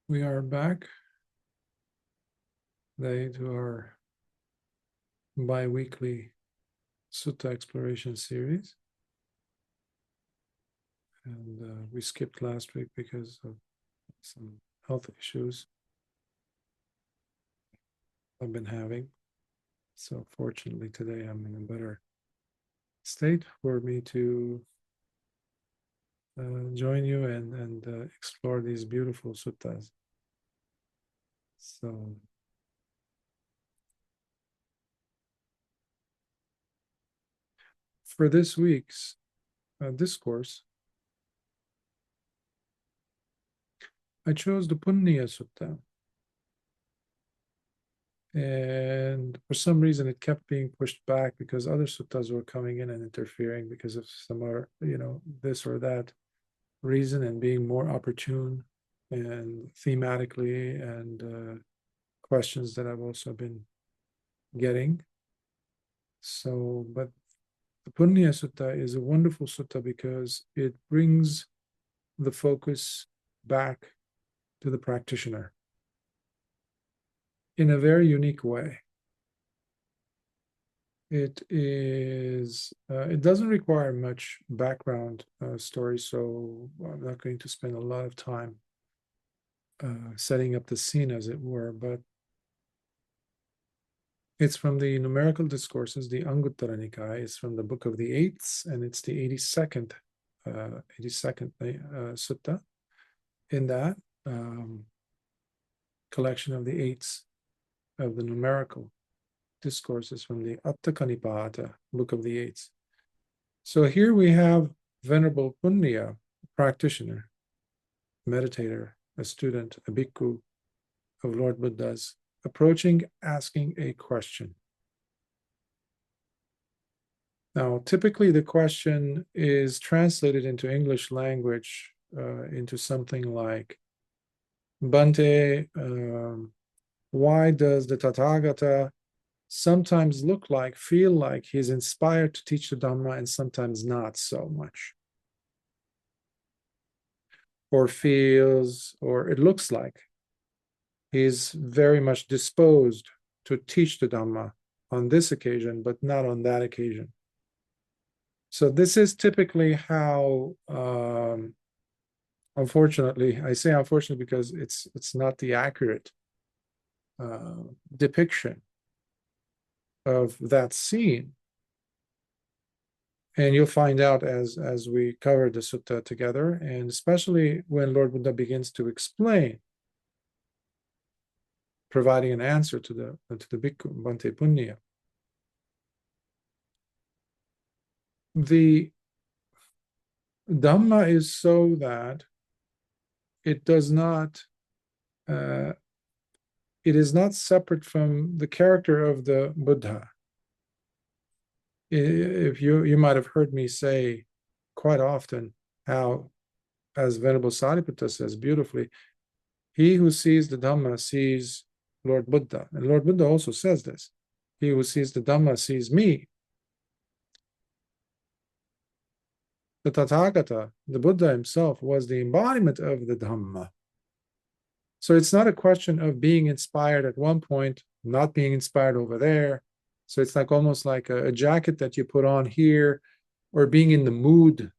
We are back today to our bi-weekly Sutta exploration series. And we skipped last week because of some health issues I've been having. So fortunately today I'm in a better state for me to join you and explore these beautiful suttas. So for this week's discourse, I chose the Puṇṇiya Sutta. And for some reason, it kept being pushed back because other suttas were coming in and interfering because of some other, this or that reason, and being more opportune and thematically, and questions that I've also been getting. So, but the Puṇṇiya Sutta is a wonderful sutta because it brings the focus back to the practitioner in a very unique way. It doesn't require much background story, so I'm not going to spend a lot of time setting up the scene, as it were, but it's from the Numerical Discourses, the Anguttara Nikāya. It's from the Book of the Eights, and it's the 82nd sutta in that collection of the eights of the Numerical Discourses from the Attakanipada, Book of the Eights. So here we have Venerable Puṇṇiya, a practitioner, meditator, a student, a Bhikkhu of Lord Buddha's, approaching, asking a question. Now, typically the question is translated into English language into something like, Bhante, why does the Tathagata sometimes look like, feel like he's inspired to teach the Dhamma and sometimes not so much? Or feels, or it looks like he's very much disposed to teach the Dhamma on this occasion, but not on that occasion. So this is typically how, unfortunately, I say unfortunately because it's not the accurate depiction of that scene. And you'll find out as we cover the sutta together, and especially when Lord Buddha begins to explain, providing an answer to the Bhikkhu, Bhante Puṇṇiya. The Dhamma is so that it does not, it is not separate from the character of the Buddha. If you might have heard me say quite often how, as Venerable Sariputta says beautifully, he who sees the Dhamma sees Lord Buddha. And Lord Buddha also says this. He who sees the Dhamma sees me. The Tathagata, the Buddha himself, was the embodiment of the Dhamma. So it's not a question of being inspired at one point, not being inspired over there. So it's like almost like a jacket that you put on here, or being in the mood,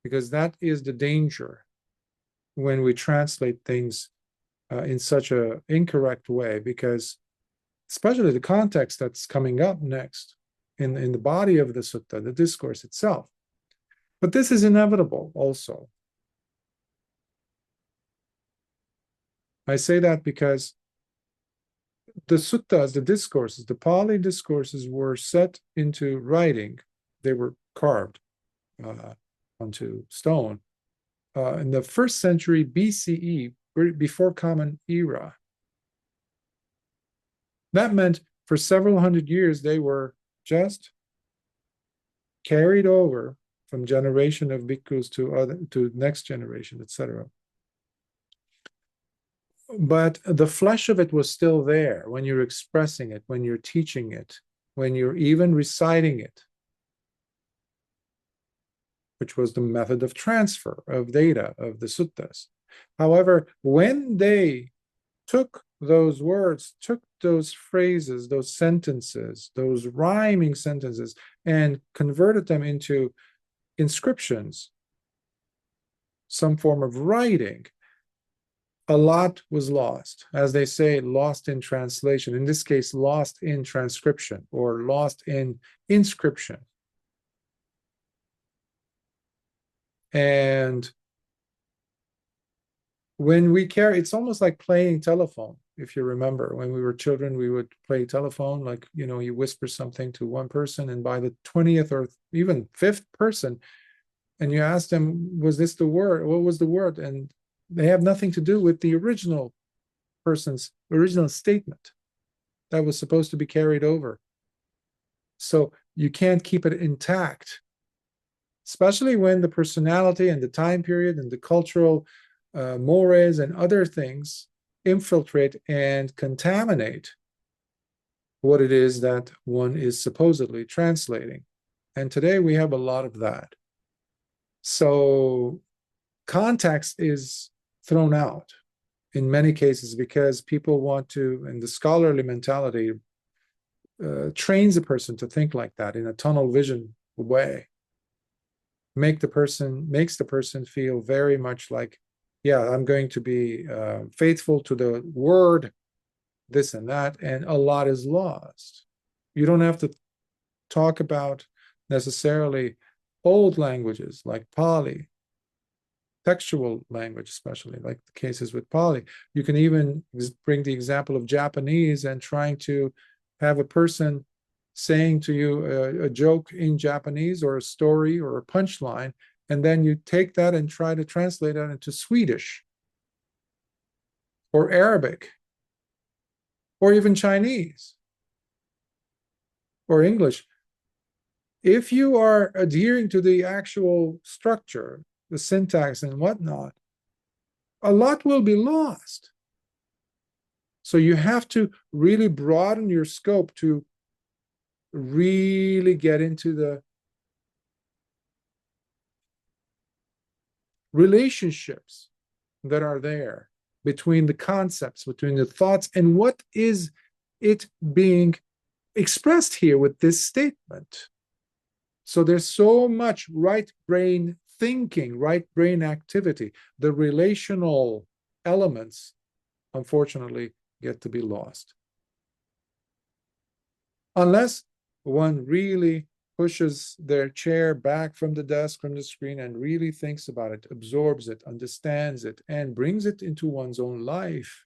because that is the danger when we translate things in such an incorrect way, because especially the context that's coming up next in the body of the sutta, the discourse itself. But this is inevitable also. I say that because the suttas, the discourses, the Pali discourses were set into writing. They were carved onto stone in the 1st century BCE, before Common Era. That meant for several hundred years they were just carried over from generation of bhikkhus to next generation, etc. But the flesh of it was still there when you're expressing it, when you're teaching it, when you're even reciting it, which was the method of transfer of data of the suttas. However, when they took those words, took those phrases, those sentences, those rhyming sentences, and converted them into inscriptions, some form of writing, a lot was lost. As they say, lost in translation. In this case, lost in transcription or lost in inscription. And when we carry, it's almost like playing telephone. If you remember, when we were children, we would play telephone, like, you whisper something to one person, and by the 20th or even 5th person, and you ask them, was this the word? What was the word? And they have nothing to do with the original person's original statement that was supposed to be carried over. So you can't keep it intact, especially when the personality and the time period and the cultural mores and other things infiltrate and contaminate what it is that one is supposedly translating. And today we have a lot of that. So context is thrown out in many cases because people want to, and the scholarly mentality trains a person to think like that in a tunnel vision way. Makes the person feel very much like, yeah, I'm going to be faithful to the word, this and that, and a lot is lost. You don't have to talk about necessarily old languages like Pali, textual language, especially like the cases with Pali. You can even bring the example of Japanese and trying to have a person saying to you a joke in Japanese or a story or a punchline, and then you take that and try to translate that into Swedish or Arabic or even Chinese or English. If you are adhering to the actual structure, the syntax and whatnot, a lot will be lost. So you have to really broaden your scope to really get into the relationships that are there between the concepts, between the thoughts, and what is it being expressed here with this statement. So there's so much right brain thinking, right brain activity. The relational elements, unfortunately, get to be lost. Unless one really pushes their chair back from the desk, from the screen, and really thinks about it, absorbs it, understands it, and brings it into one's own life.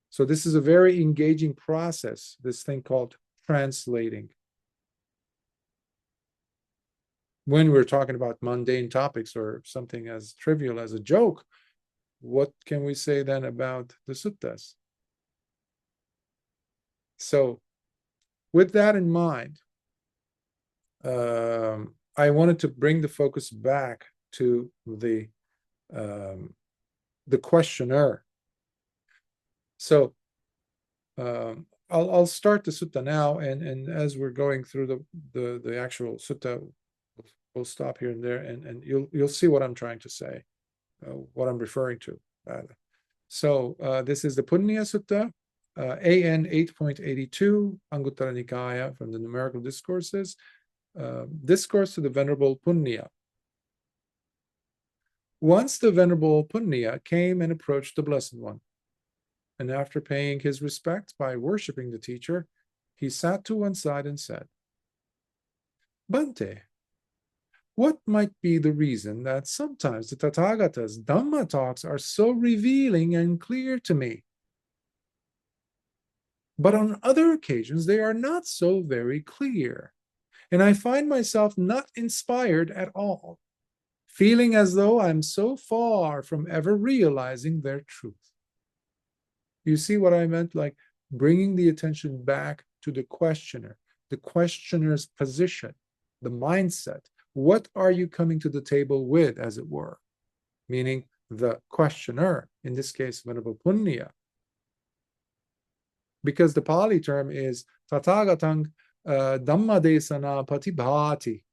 So this is a very engaging process, this thing called translating. When we're talking about mundane topics or something as trivial as a joke, what can we say then about the suttas? So with that in mind, I wanted to bring the focus back to the questioner. So I'll start the sutta now, and as we're going through the actual sutta, we'll stop here and there, and you'll see what I'm trying to say, what I'm referring to. So this is the Puṇṇiya Sutta, AN 8.82, Anguttara Nikāya from the Numerical Discourses. Discourse to the Venerable Puṇṇiya. Once the Venerable Puṇṇiya came and approached the Blessed One, and after paying his respects by worshipping the teacher, he sat to one side and said, Bhante, what might be the reason that sometimes the Tathagata's Dhamma talks are so revealing and clear to me, but on other occasions they are not so very clear, and I find myself not inspired at all, feeling as though I'm so far from ever realizing their truth? You see what I meant? Like bringing the attention back to the questioner, the questioner's position, the mindset. What are you coming to the table with, as it were? Meaning the questioner, in this case, Venerable Puṇṇiya. Because the Pali term is Tathagatang Dhamma Desana Patibhati.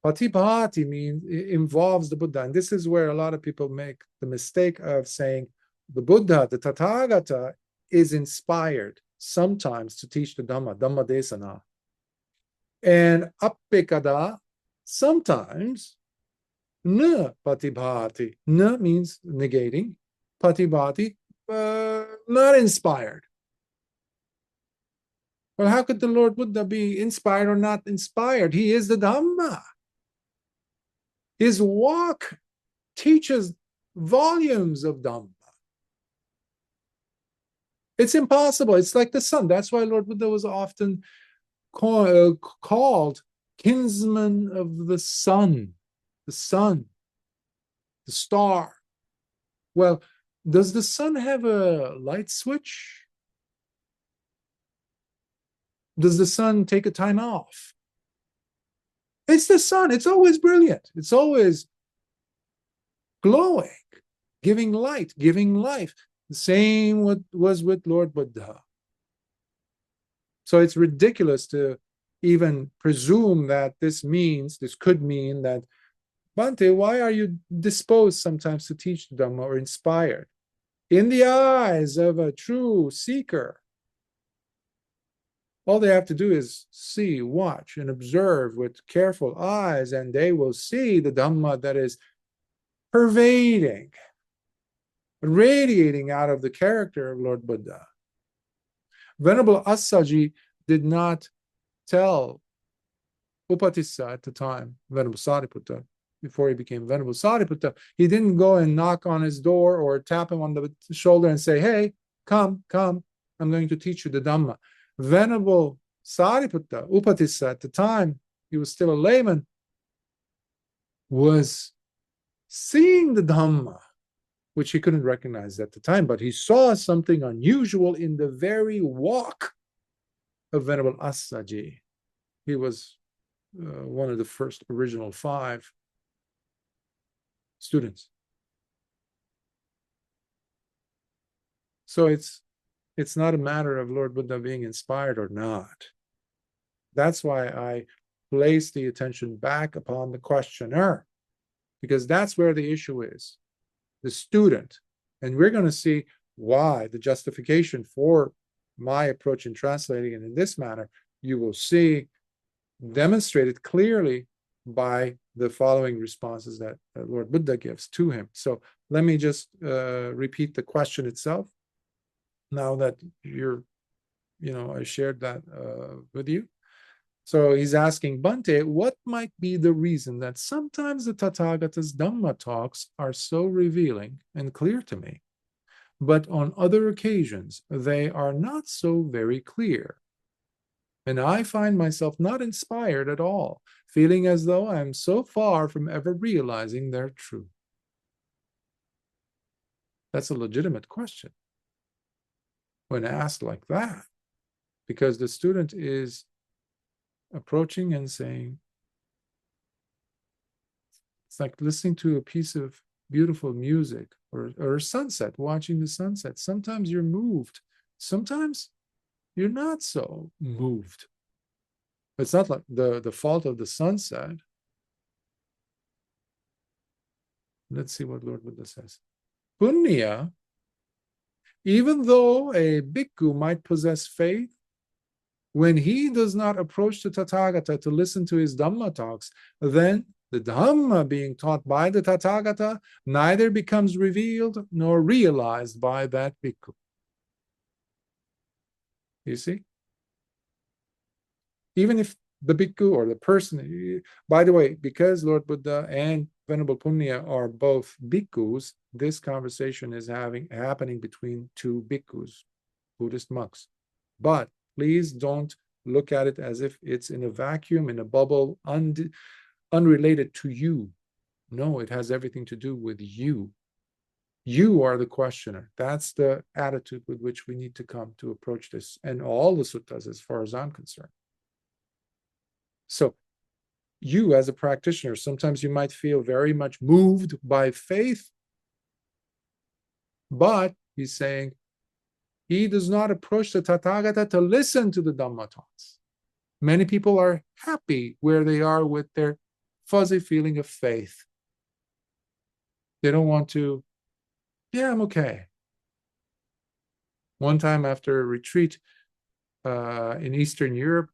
Patibhati means it involves the Buddha. And this is where a lot of people make the mistake of saying the Buddha, the Tathagata, is inspired sometimes to teach the Dhamma, Dhamma Desana. And Appekada, sometimes, na patibhati. Na means negating. Patibhati, not inspired. Well, how could the Lord Buddha be inspired or not inspired? He is the Dhamma. His walk teaches volumes of Dhamma. It's impossible. It's like the sun. That's why Lord Buddha was often called kinsman of the sun, the star. Well, does the sun have a light switch? Does the sun take a time off? It's the sun. It's always brilliant. It's always glowing, giving light, giving life. The same was with Lord Buddha. So it's ridiculous to even presume that this could mean that, Bhante, why are you disposed sometimes to teach the Dhamma or inspired? In the eyes of a true seeker, all they have to do is see, watch, and observe with careful eyes, and they will see the Dhamma that is pervading, radiating out of the character of Lord Buddha. Venerable Assaji did not tell Upatissa at the time, Venerable Sariputta, before he became Venerable Sariputta, he didn't go and knock on his door or tap him on the shoulder and say, hey, come, I'm going to teach you the Dhamma. Venerable Sariputta, Upatissa at the time, he was still a layman, was seeing the Dhamma, which he couldn't recognize at the time, but he saw something unusual in the very walk of Venerable Assaji. He was one of the first original 5 students. So it's not a matter of Lord Buddha being inspired or not. That's why I place the attention back upon the questioner, because that's where the issue is, the student. And we're going to see why the justification for my approach in translating it in this manner, you will see demonstrated clearly by the following responses that Lord Buddha gives to him. So let me just repeat the question itself. Now that I shared that with you. So he's asking, Bhante, what might be the reason that sometimes the Tathagata's Dhamma talks are so revealing and clear to me, but on other occasions they are not so very clear? And I find myself not inspired at all, feeling as though I am so far from ever realizing their truth. That's a legitimate question when asked like that, because the student is approaching and saying, it's like listening to a piece of beautiful music or a sunset, watching the sunset. Sometimes you're moved. Sometimes you're not so moved. It's not like the fault of the sunset. Let's see what Lord Buddha says. Puṇṇiya, even though a bhikkhu might possess faith, when he does not approach the Tathagata to listen to his Dhamma talks, then the Dhamma being taught by the Tathagata neither becomes revealed nor realized by that bhikkhu. You see? Even if the bhikkhu or the person, by the way, because Lord Buddha and Venerable Puṇṇiya are both bhikkhus, this conversation is happening between 2 bhikkhus, Buddhist monks. But please don't look at it as if it's in a vacuum, in a bubble, unrelated to you. No, it has everything to do with you. You are the questioner. That's the attitude with which we need to come to approach this, and all the suttas as far as I'm concerned. So you as a practitioner, sometimes you might feel very much moved by faith, but he's saying he does not approach the Tathagata to listen to the Dhamma talks. Many people are happy where they are with their fuzzy feeling of faith. They don't want to, yeah, I'm okay. One time after a retreat in Eastern Europe,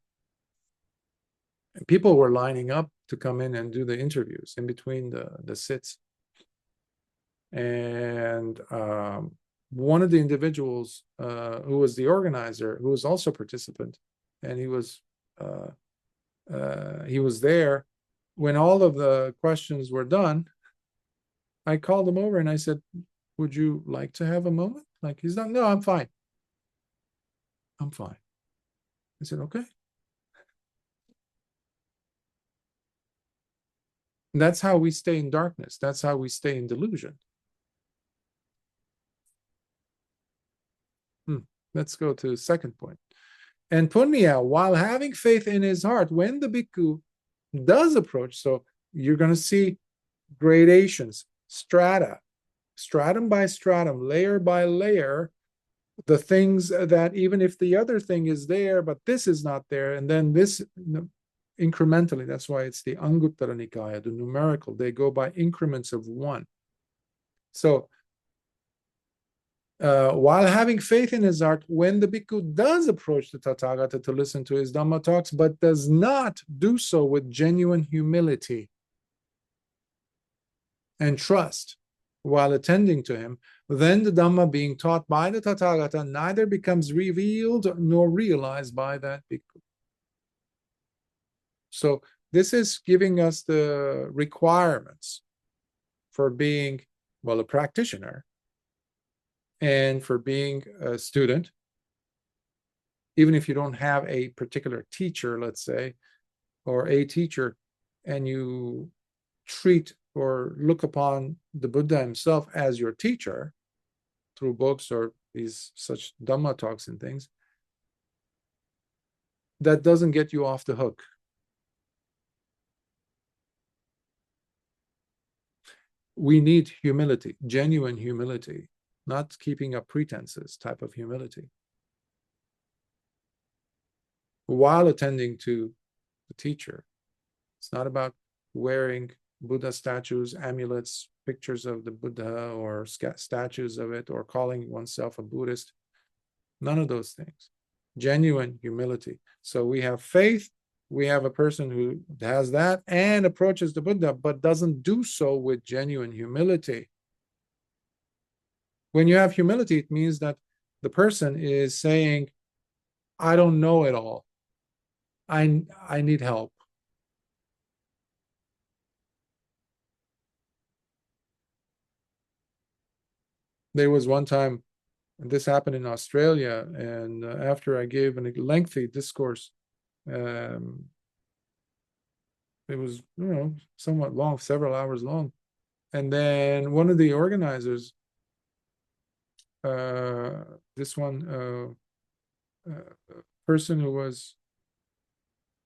people were lining up to come in and do the interviews in between the sits. And one of the individuals who was the organizer, who was also a participant, and he was there when all of the questions were done. I called him over and I said, would you like to have a moment? Like, he's not, no, I'm fine. I'm fine. I said, okay. And that's how we stay in darkness. That's how we stay in delusion. Let's go to the second point. And Puṇṇiya, while having faith in his heart, when the bhikkhu does approach, so you're going to see gradations, strata, stratum by stratum, layer by layer, the things that even if the other thing is there, but this is not there, and then this incrementally, that's why it's the Anguttara Nikāya, the numerical, they go by increments of one. So while having faith in his heart, when the bhikkhu does approach the Tathagata to listen to his Dhamma talks, but does not do so with genuine humility and trust while attending to him, then the Dhamma being taught by the Tathagata neither becomes revealed nor realized by that bhikkhu. So this is giving us the requirements for being, well, a practitioner and for being a student. Even if you don't have a particular teacher, let's say, or a teacher, and you treat or look upon the Buddha himself as your teacher through books or these such Dhamma talks and things, that doesn't get you off the hook. We need humility, genuine humility, not keeping up pretenses type of humility, while attending to the teacher. It's not about wearing Buddha statues, amulets, pictures of the Buddha, or statues of it, or calling oneself a Buddhist. None of those things. Genuine humility. So we have faith, we have a person who has that and approaches the Buddha, but doesn't do so with genuine humility. When you have humility, it means that the person is saying, I don't know it all. I need help. There was one time, and this happened in Australia, and after I gave a lengthy discourse, it was, somewhat long, several hours long. And then one of the organizers, this one person who was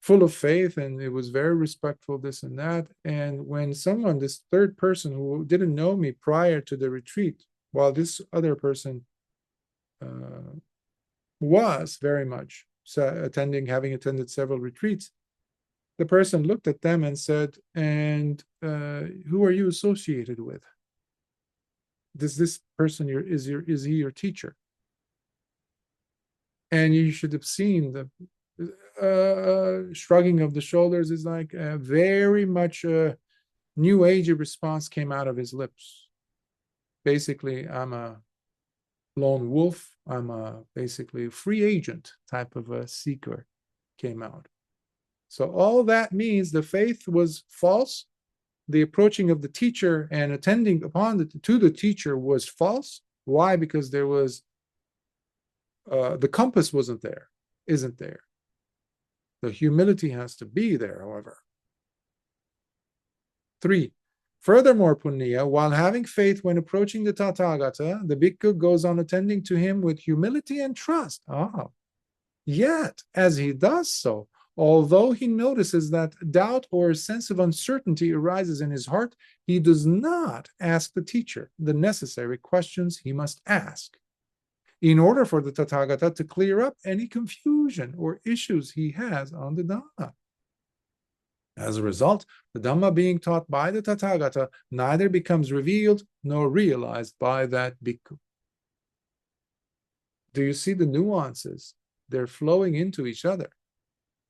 full of faith, and it was very respectful, this and that. And when someone, this third person who didn't know me prior to the retreat, while this other person was very much having attended several retreats, the person looked at them and said, and who are you associated with? Does this person is he your teacher? And you should have seen the shrugging of the shoulders is like very much a new age response came out of his lips. Basically, I'm a lone wolf. I'm a basically free agent type of a seeker came out. So all that means the faith was false. The approaching of the teacher and attending upon to the teacher was false. Why? Because there was the compass wasn't there, isn't there. The humility has to be there, however. 3. Furthermore, Puṇṇiya, while having faith when approaching the Tathagata, the bhikkhu goes on attending to him with humility and trust. Yet, as he does so, although he notices that doubt or a sense of uncertainty arises in his heart, he does not ask the teacher the necessary questions he must ask in order for the Tathagata to clear up any confusion or issues he has on the Dhamma. As a result, the Dhamma being taught by the Tathagata neither becomes revealed nor realized by that bhikkhu. Do you see the nuances? They're flowing into each other.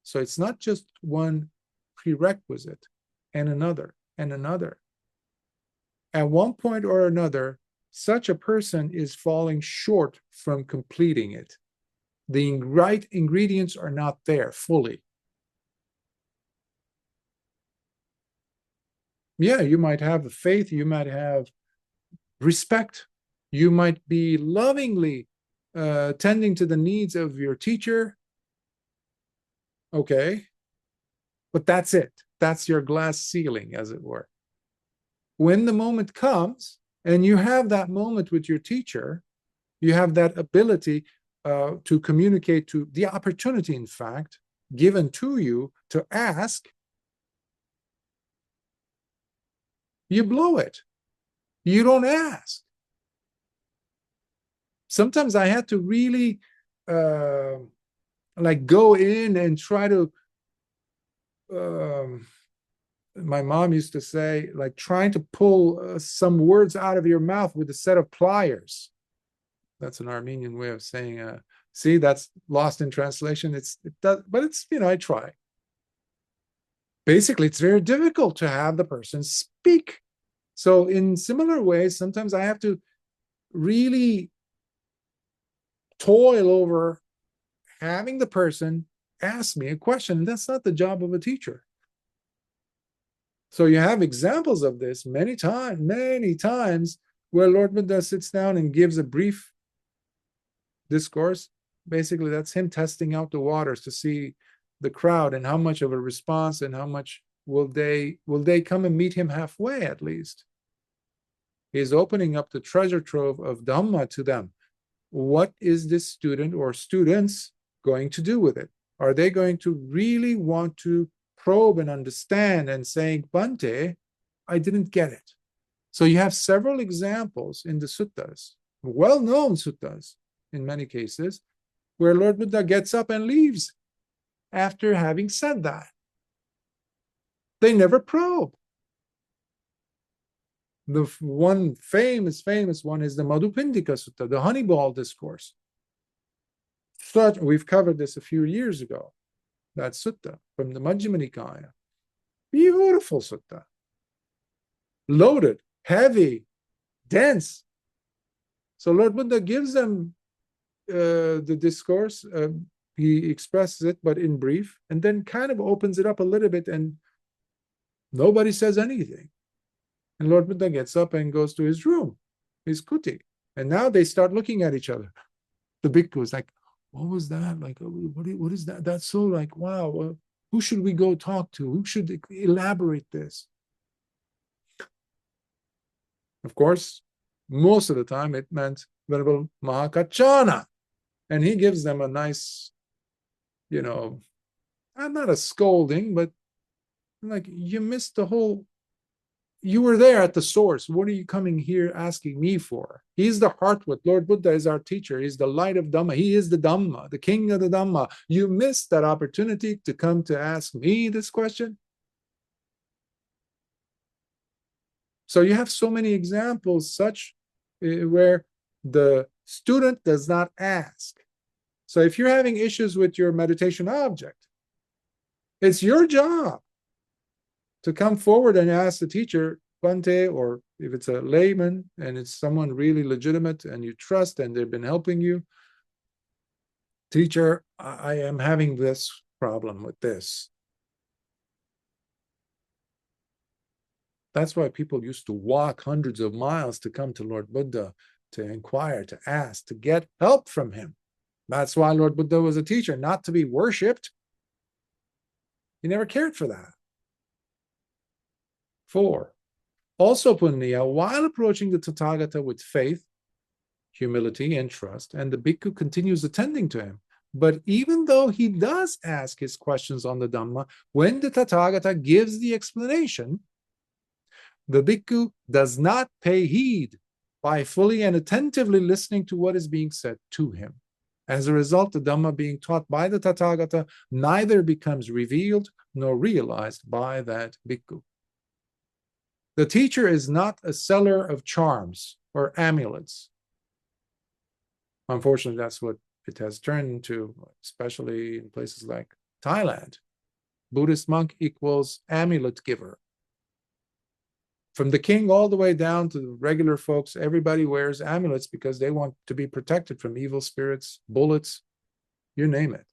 So it's not just one prerequisite and another and another. At one point or another, such a person is falling short from completing it. The right ingredients are not there fully. Yeah, you might have faith, you might have respect, you might be lovingly tending to the needs of your teacher. Okay, but that's it. That's your glass ceiling, as it were. When the moment comes, and you have that moment with your teacher, you have that ability to communicate, to the opportunity, in fact, given to you to ask, you blow it. You don't ask. Sometimes I had to really like go in and try to, my mom used to say, like trying to pull some words out of your mouth with a set of pliers. That's an Armenian way of saying, see, that's lost in translation. It does, but it's, I try. Basically, it's very difficult to have the person speak. So in similar ways, sometimes I have to really toil over having the person ask me a question. That's not the job of a teacher. So you have examples of this many times where Lord Buddha sits down and gives a brief discourse. Basically, that's him testing out the waters to see the crowd and how much of a response and how much will they come and meet him halfway at least. He's opening up the treasure trove of Dhamma to them. What is this student or students going to do with it? Are they going to really want to probe and understand and saying, Bhante, I didn't get it? So you have several examples in the suttas, well-known suttas in many cases, where Lord Buddha gets up and leaves after having said that. They never probe. The one famous one is the Madhupindika Sutta, the Honeyball Discourse. We've covered this a few years ago, that sutta from the Majjhima Nikāya. Beautiful sutta. Loaded, heavy, dense. So Lord Buddha gives them the discourse. He expresses it, but in brief, and then kind of opens it up a little bit, and nobody says anything. And Lord Buddha gets up and goes to his room, his kuti. And now they start looking at each other. The bhikkhu is like, what was that? Like, what is that? That's so like, wow, who should we go talk to? Who should elaborate this? Of course, most of the time it meant Venerable Mahakachana. And he gives them a nice, not a scolding, but like, you missed the whole, you were there at the source. What are you coming here asking me for? He's the heart with Lord Buddha is our teacher. He's the light of Dhamma. He is the Dhamma, the king of the Dhamma. You missed that opportunity to come to ask me this question. So you have so many examples such where the student does not ask. So if you're having issues with your meditation object, it's your job to come forward and ask the teacher, Bhante, or if it's a layman and it's someone really legitimate and you trust and they've been helping you, teacher, I am having this problem with this. That's why people used to walk hundreds of miles to come to Lord Buddha, to inquire, to ask, to get help from him. That's why Lord Buddha was a teacher, not to be worshipped. He never cared for that. 4. Also, Puṇṇiya, while approaching the Tathagata with faith, humility, and trust, and the bhikkhu continues attending to him. But even though he does ask his questions on the Dhamma, when the Tathagata gives the explanation, the bhikkhu does not pay heed by fully and attentively listening to what is being said to him. As a result, the Dhamma being taught by the Tathagata neither becomes revealed nor realized by that bhikkhu. The teacher is not a seller of charms or amulets. Unfortunately, that's what it has turned into, especially in places like Thailand. Buddhist monk equals amulet giver. From the king all the way down to the regular folks, everybody wears amulets because they want to be protected from evil spirits, bullets, you name it.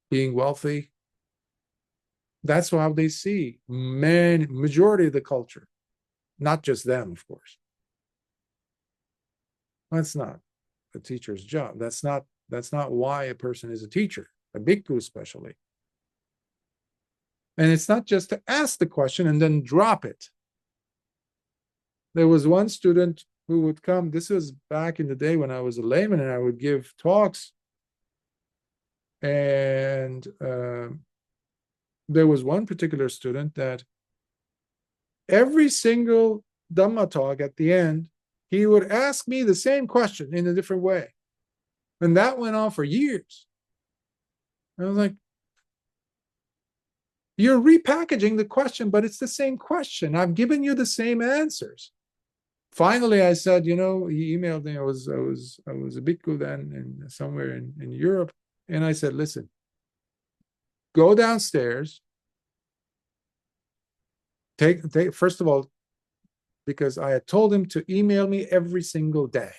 Being wealthy. That's how they see majority of the culture. Not just them, of course. That's not a teacher's job. That's not why a person is a teacher, a bhikkhu especially. And it's not just to ask the question and then drop it. There was one student who would come, this was back in the day when I was a layman and I would give talks. And there was one particular student that every single Dhamma talk at the end, he would ask me the same question in a different way. And that went on for years. I was like, you're repackaging the question, but it's the same question. I've given you the same answers. Finally, I said, he emailed me. I was a bhikkhu then, somewhere in Europe, and I said, listen, go downstairs. Take first of all, because I had told him to email me every single day.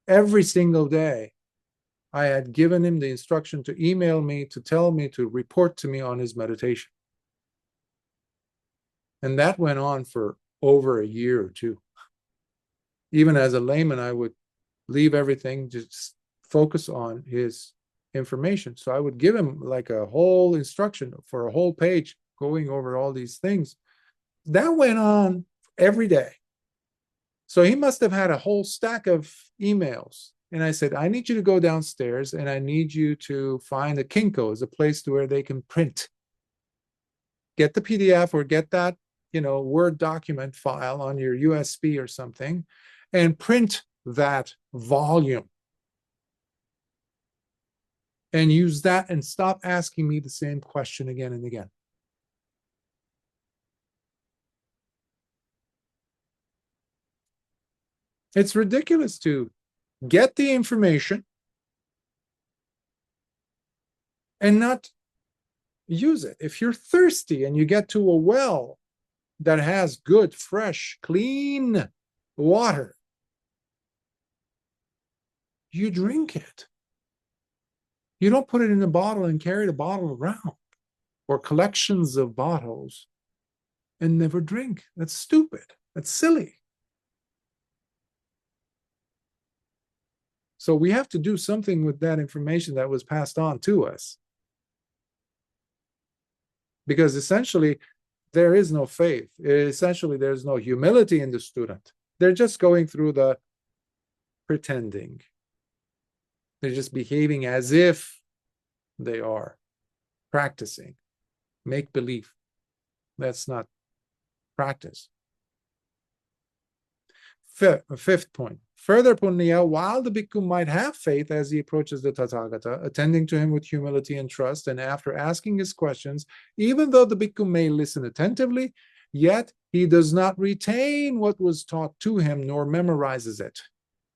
Every single day, I had given him the instruction to email me, to tell me, to report to me on his meditation. And that went on for over a year or two. Even as a layman, I would leave everything, just focus on his information. So I would give him like a whole instruction for a whole page going over all these things. That went on every day. So he must have had a whole stack of emails. And I said, I need you to go downstairs and I need you to find a Kinko, a place to where they can print. Get the PDF or get that, Word document file on your USB or something and print that volume. And use that and stop asking me the same question again and again. It's ridiculous to get the information and not use it. If you're thirsty and you get to a well that has good, fresh, clean water, you drink it. You don't put it in a bottle and carry the bottle around or collections of bottles and never drink. That's stupid. That's silly. So we have to do something with that information that was passed on to us. Because essentially, there is no faith. Essentially, there's no humility in the student. They're just going through the pretending. They're just behaving as if they are practicing. Make believe. That's not practice. Fifth point. Further, Puṇṇiya, while the bhikkhu might have faith as he approaches the Tathagata, attending to him with humility and trust, and after asking his questions, even though the bhikkhu may listen attentively, yet he does not retain what was taught to him nor memorizes it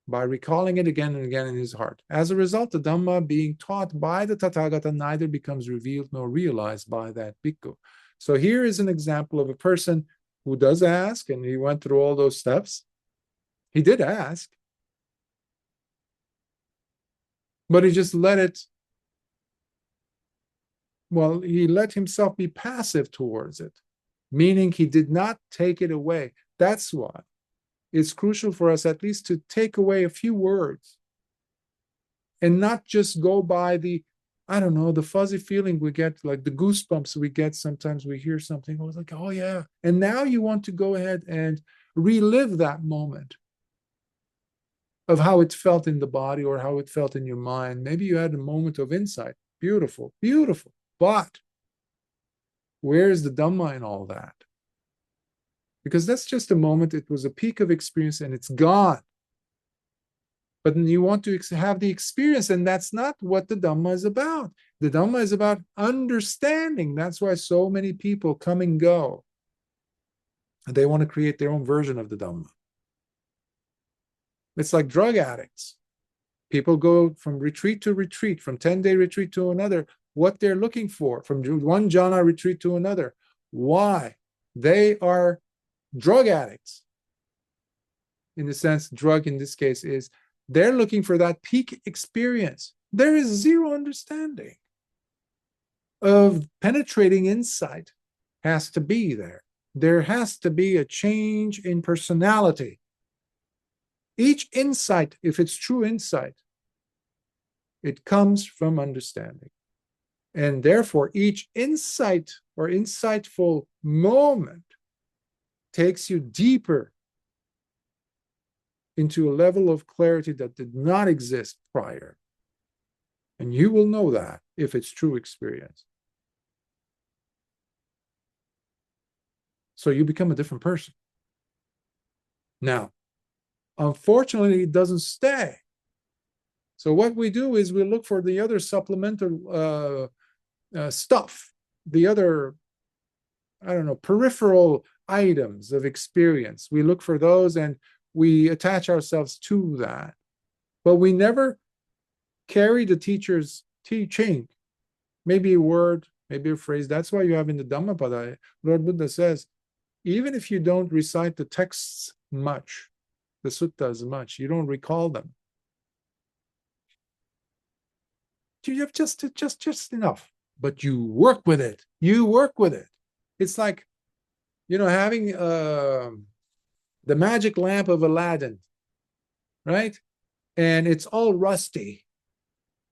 by recalling it again and again in his heart. As a result, the Dhamma being taught by the Tathagata neither becomes revealed nor realized by that bhikkhu. So here is an example of a person who does ask, and he went through all those steps. He did ask, but he just let himself be passive towards it, meaning he did not take it away. That's why it's crucial for us at least to take away a few words and not just go by the fuzzy feeling we get, like the goosebumps we get sometimes we hear something. I was like, oh yeah. And now you want to go ahead and relive that moment of how it felt in the body or how it felt in your mind. Maybe you had a moment of insight. Beautiful, beautiful. But where's the Dhamma in all that? Because that's just a moment. It was a peak of experience and it's gone. But you want to have the experience, and that's not what the Dhamma is about. The Dhamma is about understanding. That's why so many people come and go. They want to create their own version of the Dhamma. It's like drug addicts. People go from retreat to retreat, from 10-day retreat to another, what they're looking for, from one jhana retreat to another. Why? They are drug addicts. In the sense, drug in this case is they're looking for that peak experience. There is zero understanding of penetrating insight has to be there. There has to be a change in personality. Each insight, if it's true insight, it comes from understanding. And therefore, each insight or insightful moment takes you deeper into a level of clarity that did not exist prior. And you will know that if it's true experience. So you become a different person. Now, unfortunately, it doesn't stay. So what we do is we look for the other supplemental stuff, the other, I don't know, peripheral items of experience. We look for those and we attach ourselves to that. But we never carry the teacher's teaching. Maybe a word, maybe a phrase. That's why you have in the Dhammapada, Lord Buddha says, even if you don't recite the texts much, the suttas much, you don't recall them, you have just enough. But you work with it. You work with it. It's like, having the magic lamp of Aladdin, right? And it's all rusty,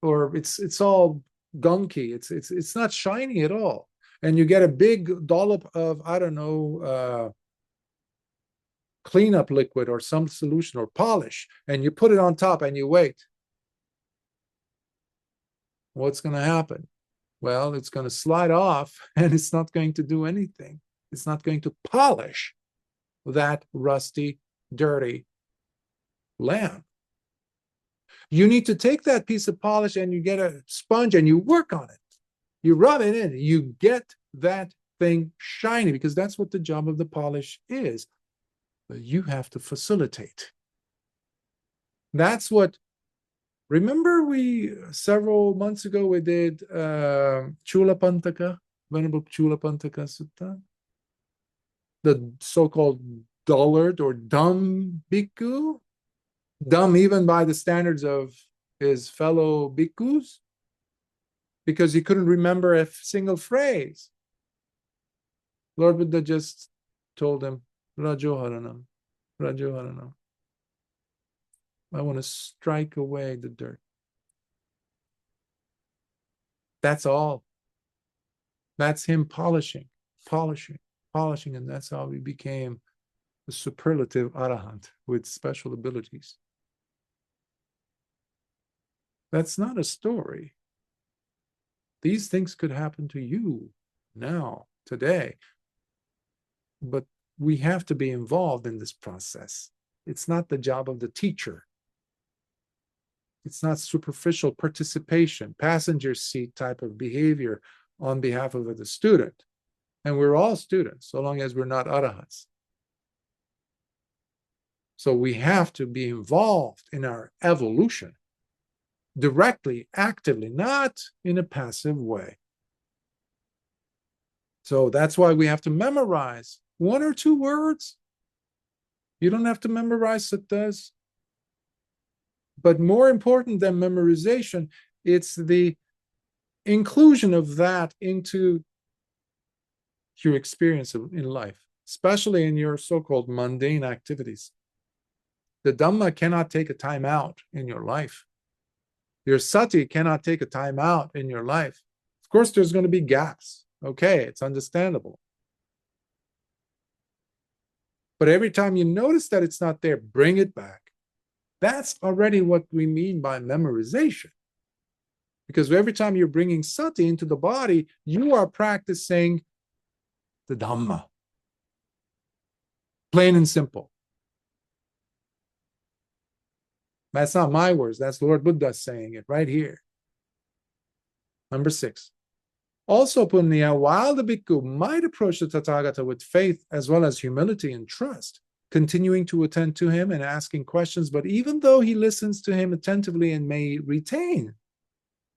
or it's all gunky. It's not shiny at all. And you get a big dollop of, I don't know, cleanup liquid or some solution or polish, and you put it on top and you wait. What's going to happen? Well, it's going to slide off and it's not going to do anything. It's not going to polish that rusty, dirty lamp. You need to take that piece of polish and you get a sponge and you work on it. You rub it in, you get that thing shiny, because that's what the job of the polish is. But you have to facilitate. That's what, remember several months ago, we did Chulapantaka, Venerable Chulapantaka Sutta? The so-called dullard or dumb bhikkhu, dumb even by the standards of his fellow bhikkhus, because he couldn't remember a single phrase. Lord Buddha just told him, Rajoharanam, Rajoharanam. I want to strike away the dirt. That's all. That's him polishing, and that's how he became the superlative arahant with special abilities. That's not a story. These things could happen to you now, today. But we have to be involved in this process. It's not the job of the teacher. It's not superficial participation, passenger seat type of behavior on behalf of the student. And we're all students, so long as we're not arahants. So we have to be involved in our evolution directly, actively, not in a passive way. So that's why we have to memorize 1 or 2 words. You don't have to memorize suttas. But more important than memorization, it's the inclusion of that into your experience in life, especially in your so-called mundane activities. The Dhamma cannot take a time out in your life. Your sati cannot take a time out in your life. Of course, there's going to be gaps. Okay, it's understandable. But every time you notice that it's not there, bring it back. That's already what we mean by memorization. Because every time you're bringing sati into the body, you are practicing the Dhamma. Plain and simple. That's not my words. That's Lord Buddha saying it right here. Number 6. Also, Puṇṇiya, while the Bhikkhu might approach the Tathagata with faith as well as humility and trust, continuing to attend to him and asking questions, but even though he listens to him attentively and may retain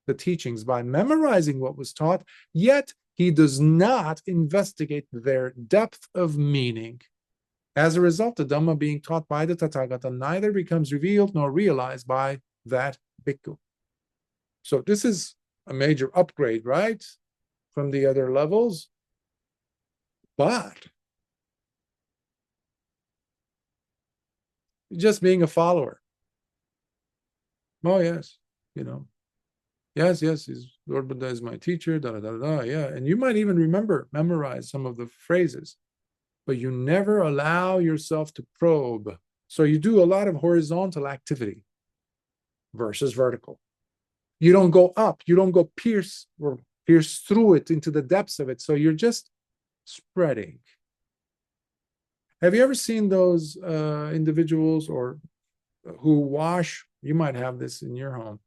the teachings by memorizing what was taught, yet he does not investigate their depth of meaning. As a result, the Dhamma being taught by the Tathagata neither becomes revealed nor realized by that Bhikkhu. So this is a major upgrade, right, from the other levels. But just being a follower. Oh, yes, yes, Lord Buddha is my teacher, yeah. And you might even memorize some of the phrases, but you never allow yourself to probe. So you do a lot of horizontal activity versus vertical. You don't go up, you don't go pierce through it into the depths of it. So you're just spreading. Have you ever seen those individuals who wash? You might have this in your home,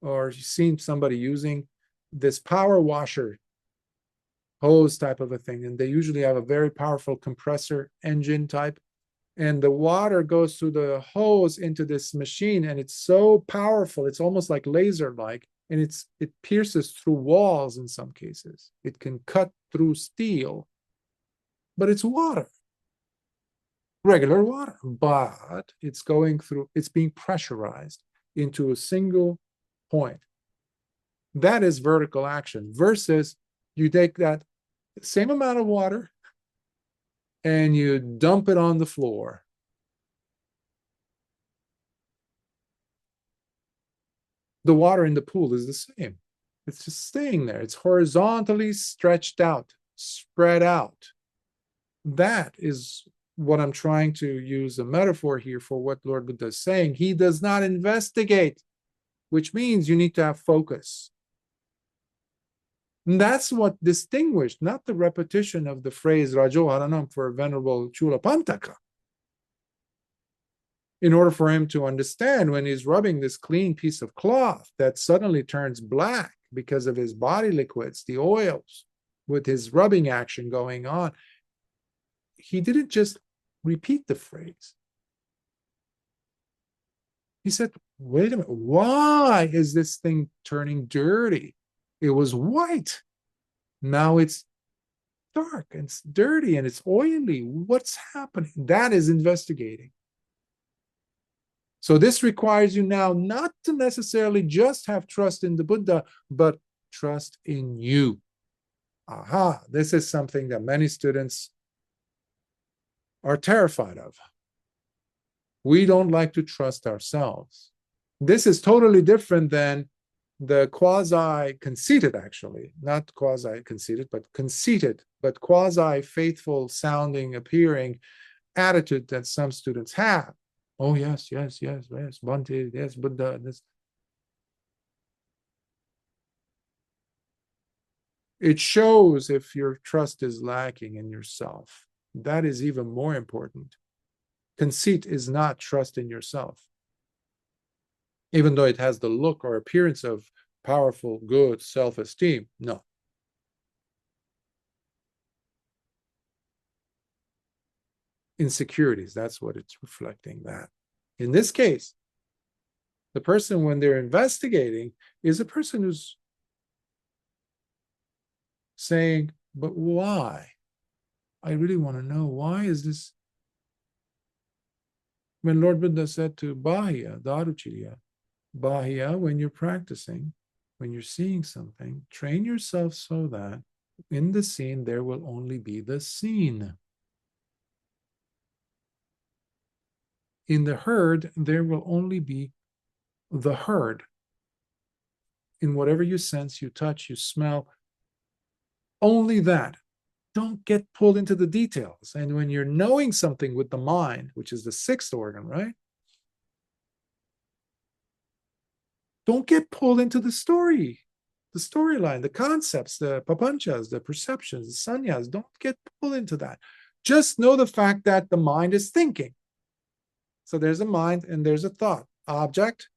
or you've seen somebody using this power washer hose type of a thing, and they usually have a very powerful compressor engine type, and the water goes through the hose into this machine, and it's so powerful, it's almost like laser-like, and it pierces through walls in some cases. It can cut through steel, but it's water, regular water, but it's being pressurized into a single point. That is vertical action, versus you take that same amount of water and you dump it on the floor. The water in the pool is the same. It's just staying there. It's horizontally stretched out, spread out. That is what I'm trying to use a metaphor here for what Lord Buddha is saying. He does not investigate, which means you need to have focus. And that's what distinguished, not the repetition of the phrase Rajo Haranam for Venerable Chulapantaka. In order for him to understand, when he's rubbing this clean piece of cloth that suddenly turns black because of his body liquids, the oils, with his rubbing action going on, he didn't just repeat the phrase. He said, wait a minute, why is this thing turning dirty? It was white. Now it's dark and it's dirty and it's oily. What's happening? That is investigating. So this requires you now not to necessarily just have trust in the Buddha, but trust in you. Aha, this is something that many students are terrified of. We don't like to trust ourselves. This is totally different than the quasi-conceited, actually, not quasi-conceited, but conceited, but quasi-faithful sounding, appearing attitude that some students have. Oh, yes, Bhante, yes, Buddha, this. It shows if your trust is lacking in yourself. That is even more important. Conceit is not trust in yourself, even though it has the look or appearance of powerful, good self-esteem. No. Insecurities, that's what it's reflecting. That in this case, the person, when they're investigating, is a person who's saying, but why? I really want to know, why is this? When Lord Buddha said to Bahya, Daruchiriya, Bahya, when you're practicing, when you're seeing something, train yourself so that in the scene there will only be the scene. In the herd, there will only be the herd. In whatever you sense, you touch, you smell, only that. Don't get pulled into the details. And when you're knowing something with the mind, which is the sixth organ, right? Don't get pulled into the story, the storyline, the concepts, the papanchas, the perceptions, the sannyas. Don't get pulled into that. Just know the fact that the mind is thinking. So there's a mind and there's a thought. object,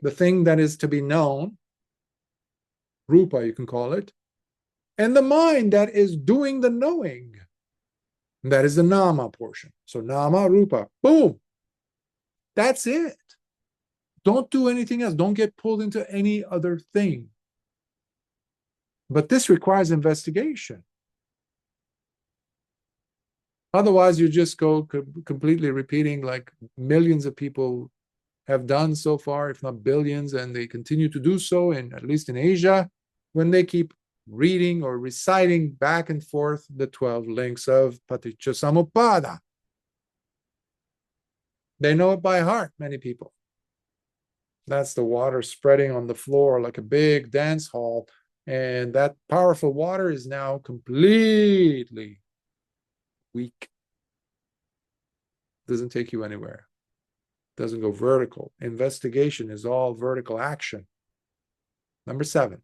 the thing that is to be known, rupa you can call it, and the mind that is doing the knowing. That is the nama portion. So nama, rupa, boom. That's it. Don't do anything else. Don't get pulled into any other thing. But this requires investigation. Otherwise, you just go completely repeating like millions of people have done so far, if not billions, and they continue to do so, at least in Asia, when they keep reading or reciting back and forth the 12 links of Paticca Samuppada. They know it by heart, many people. That's the water spreading on the floor like a big dance hall. And that powerful water is now completely weak. Doesn't take you anywhere. Doesn't go vertical. Investigation is all vertical action. Number 7.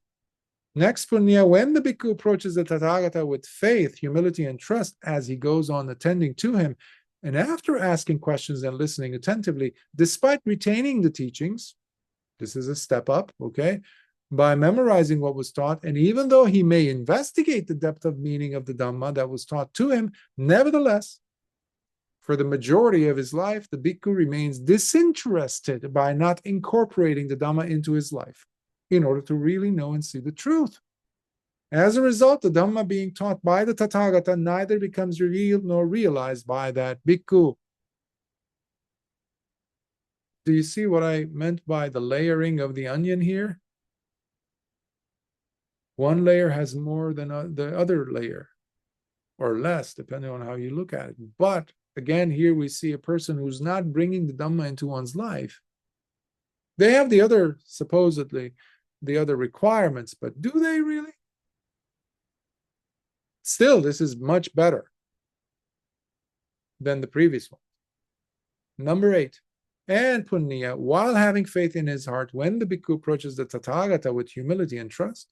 Next, Puṇṇiya, when the Bhikkhu approaches the Tathagata with faith, humility, and trust as he goes on attending to him, and after asking questions and listening attentively, despite retaining the teachings, this is a step up, okay, by memorizing what was taught, and even though he may investigate the depth of meaning of the Dhamma that was taught to him, nevertheless, for the majority of his life, the Bhikkhu remains disinterested by not incorporating the Dhamma into his life in order to really know and see the truth. As a result, the Dhamma being taught by the Tathagata neither becomes revealed nor realized by that Bhikkhu. Do you see what I meant by the layering of the onion here? One layer has more than the other layer, or less, depending on how you look at it. But again, here we see a person who's not bringing the Dhamma into one's life. They have the other, supposedly, the other requirements, but do they really? Still, this is much better than the previous one. Number 8. And Puṇṇiya, while having faith in his heart, when the Bhikkhu approaches the Tathagata with humility and trust,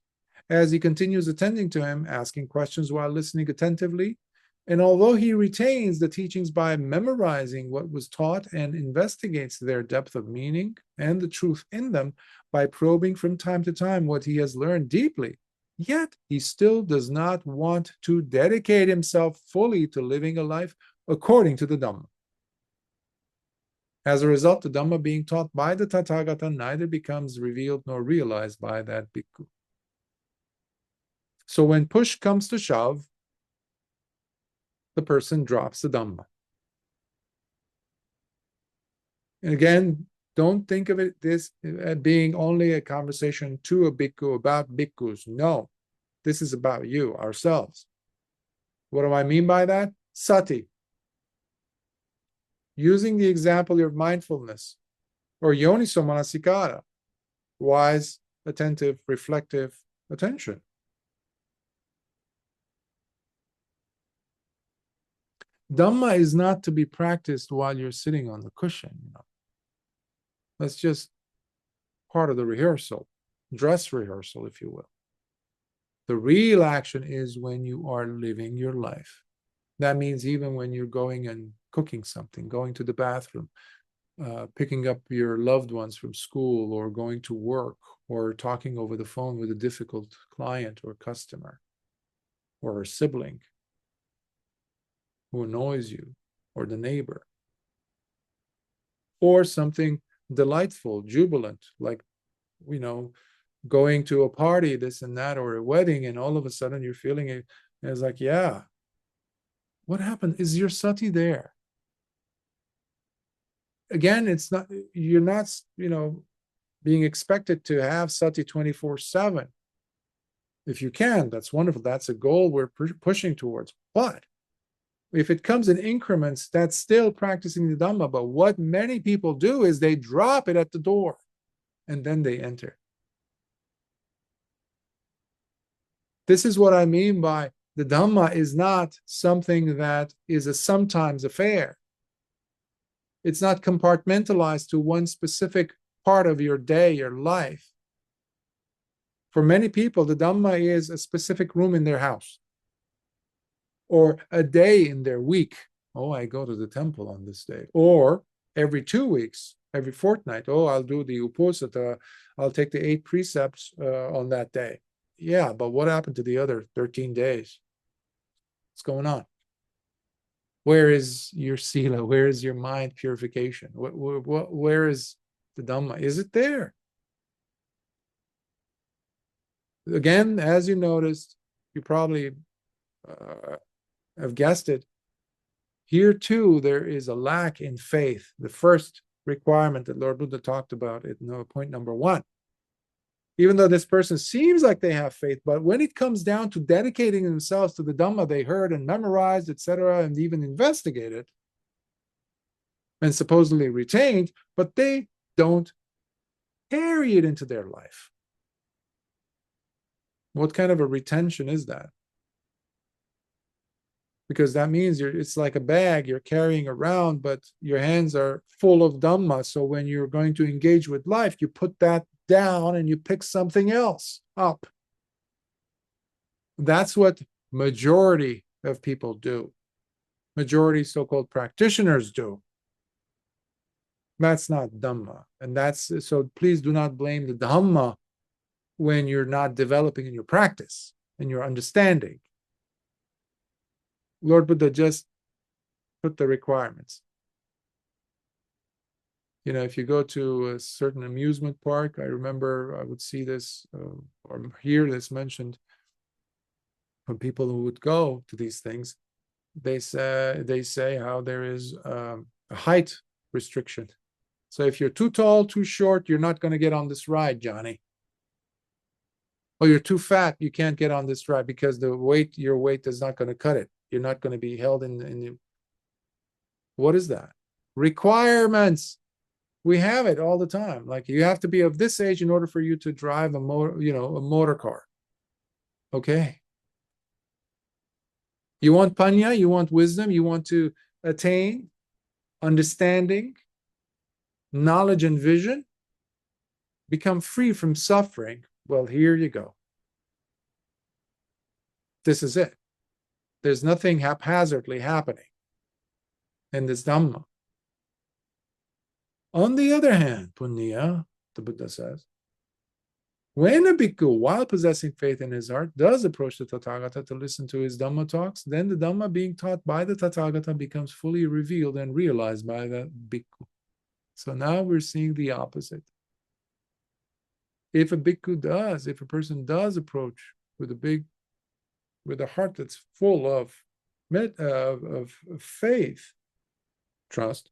as he continues attending to him, asking questions while listening attentively, and although he retains the teachings by memorizing what was taught and investigates their depth of meaning and the truth in them by probing from time to time what he has learned deeply, yet he still does not want to dedicate himself fully to living a life according to the Dhamma. As a result, the Dhamma being taught by the Tathagata neither becomes revealed nor realized by that Bhikkhu. So when push comes to shove, the person drops the Dhamma. And again, don't think of this as being only a conversation to a Bhikkhu about Bhikkhus. No, this is about you, ourselves. What do I mean by that? Sati. Using the example of mindfulness, or yoniso manasikara, wise, attentive, reflective attention. Dhamma is not to be practiced while you're sitting on the cushion. That's just part of the rehearsal, dress rehearsal, if you will. The real action is when you are living your life. That means even when you're going and cooking something, going to the bathroom, picking up your loved ones from school, or going to work, or talking over the phone with a difficult client or customer, or a sibling who annoys you, or the neighbor, or something delightful, jubilant, like, going to a party, this and that, or a wedding, and all of a sudden you're feeling it. And it's like, yeah, what happened? Is your sati there? Again, it's not, you're not, being expected to have sati 24/7. If you can, that's wonderful. That's a goal we're pushing towards. But if it comes in increments, that's still practicing the Dhamma. But what many people do is they drop it at the door and then they enter. This is what I mean by the Dhamma is not something that is a sometimes affair. It's not compartmentalized to one specific part of your day, your life. For many people, the Dhamma is a specific room in their house, or a day in their week. Oh, I go to the temple on this day. Or every 2 weeks, every fortnight. Oh, I'll do the Uposatha, I'll take the 8 precepts on that day. Yeah, but what happened to the other 13 days? What's going on? Where is your sila? Where is your mind purification? Where is the Dhamma? Is it there? Again, as you noticed, you probably have guessed it. Here too, there is a lack in faith. The first requirement that Lord Buddha talked about in point number 1. Even though this person seems like they have faith, but when it comes down to dedicating themselves to the Dhamma they heard and memorized, etc., and even investigated and supposedly retained, but they don't carry it into their life. What kind of a retention is that? Because that means it's like a bag you're carrying around, but your hands are full of Dhamma. So when you're going to engage with life, you put that down and you pick something else up. That's what majority of people do. Majority so-called practitioners do. That's not Dhamma. And that's, so please do not blame the Dhamma when you're not developing in your practice and your understanding. Lord Buddha just put the requirements. You know, if you go to a certain amusement park, I remember I would see this or hear this mentioned from people who would go to these things. They say how there is a height restriction. So if you're too tall, too short, you're not going to get on this ride, Johnny. Or you're too fat, you can't get on this ride because your weight is not going to cut it. You're not going to be held in. What is that? Requirements. We have it all the time. Like you have to be of this age in order for you to drive a motor car. Okay. You want puṇṇiya, you want wisdom, you want to attain understanding, knowledge and vision, become free from suffering. Well, here you go. This is it. There's nothing haphazardly happening in this Dhamma. On the other hand, Puṇṇiya, the Buddha says, when a bhikkhu, while possessing faith in his heart, does approach the Tathagata to listen to his Dhamma talks, then the Dhamma being taught by the Tathagata becomes fully revealed and realized by the bhikkhu. So now we're seeing the opposite. If a person does approach with a heart that's full of faith, trust,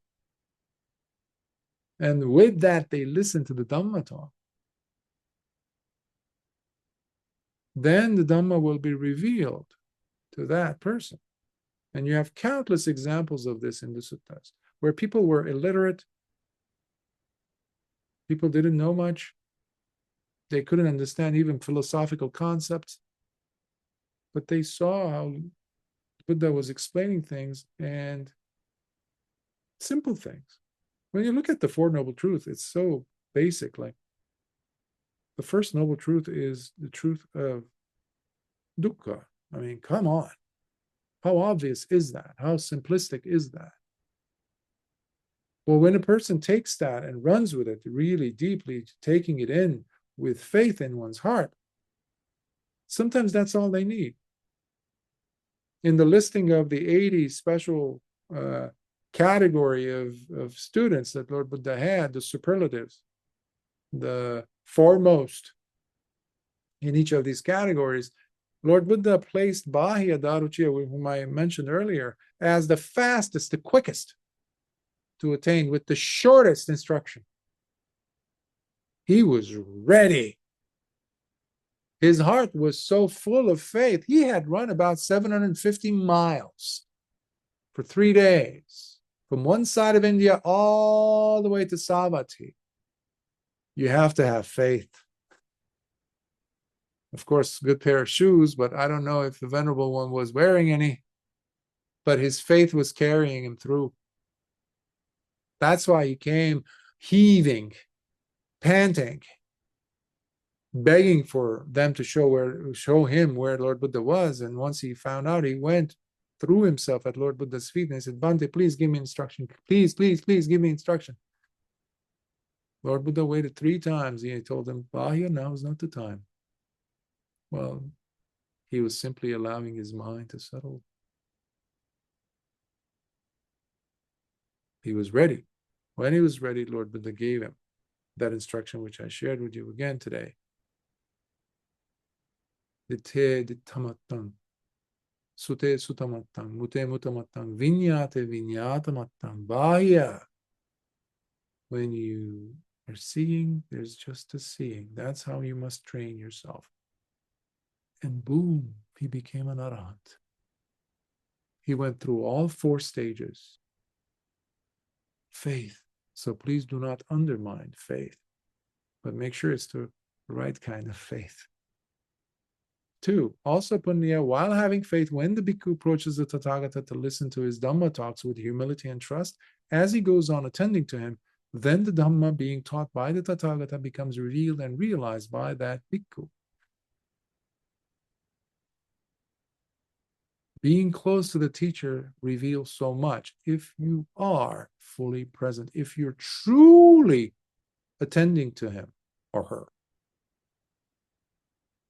and with that they listen to the Dhamma talk, then the Dhamma will be revealed to that person. And you have countless examples of this in the suttas, where people were illiterate, people didn't know much, they couldn't understand even philosophical concepts, but they saw how Buddha was explaining things, and simple things. When you look at the Four Noble Truths, it's so basic. Like the first noble truth is the truth of dukkha. I mean, come on. How obvious is that? How simplistic is that? Well, when a person takes that and runs with it really deeply, taking it in with faith in one's heart, sometimes that's all they need. In the listing of the 80 special category of students that Lord Buddha had, the superlatives, the foremost in each of these categories, Lord Buddha placed Bahya Daruchiya, whom I mentioned earlier, as the fastest, the quickest to attain with the shortest instruction. He was ready. His heart was so full of faith. He had run about 750 miles for 3 days, from one side of India all the way to Savatthi. You have to have faith. Of course, good pair of shoes, but I don't know if the Venerable One was wearing any, but his faith was carrying him through. That's why he came heaving, panting, begging for them to show him where Lord Buddha was. And once he found out, he went, threw himself at Lord Buddha's feet and he said, Bhante, please give me instruction. Please, please, please give me instruction. Lord Buddha waited 3 times. He told him, Bahya, now is not the time. Well, he was simply allowing his mind to settle. He was ready. When he was ready, Lord Buddha gave him that instruction which I shared with you again today. Ditte dittamattam, sute sutamattam, mute mutamattam, vinyate vinyatamattam, bahya. When you are seeing, there's just a seeing. That's how you must train yourself. And boom, he became an arahant. He went through all 4 stages. Faith. So please do not undermine faith, but make sure it's the right kind of faith. 2, also Puṇṇiya, while having faith, when the Bhikkhu approaches the Tathagata to listen to his Dhamma talks with humility and trust, as he goes on attending to him, then the Dhamma being taught by the Tathagata becomes revealed and realized by that Bhikkhu. Being close to the teacher reveals so much. If you are fully present, if you're truly attending to him or her,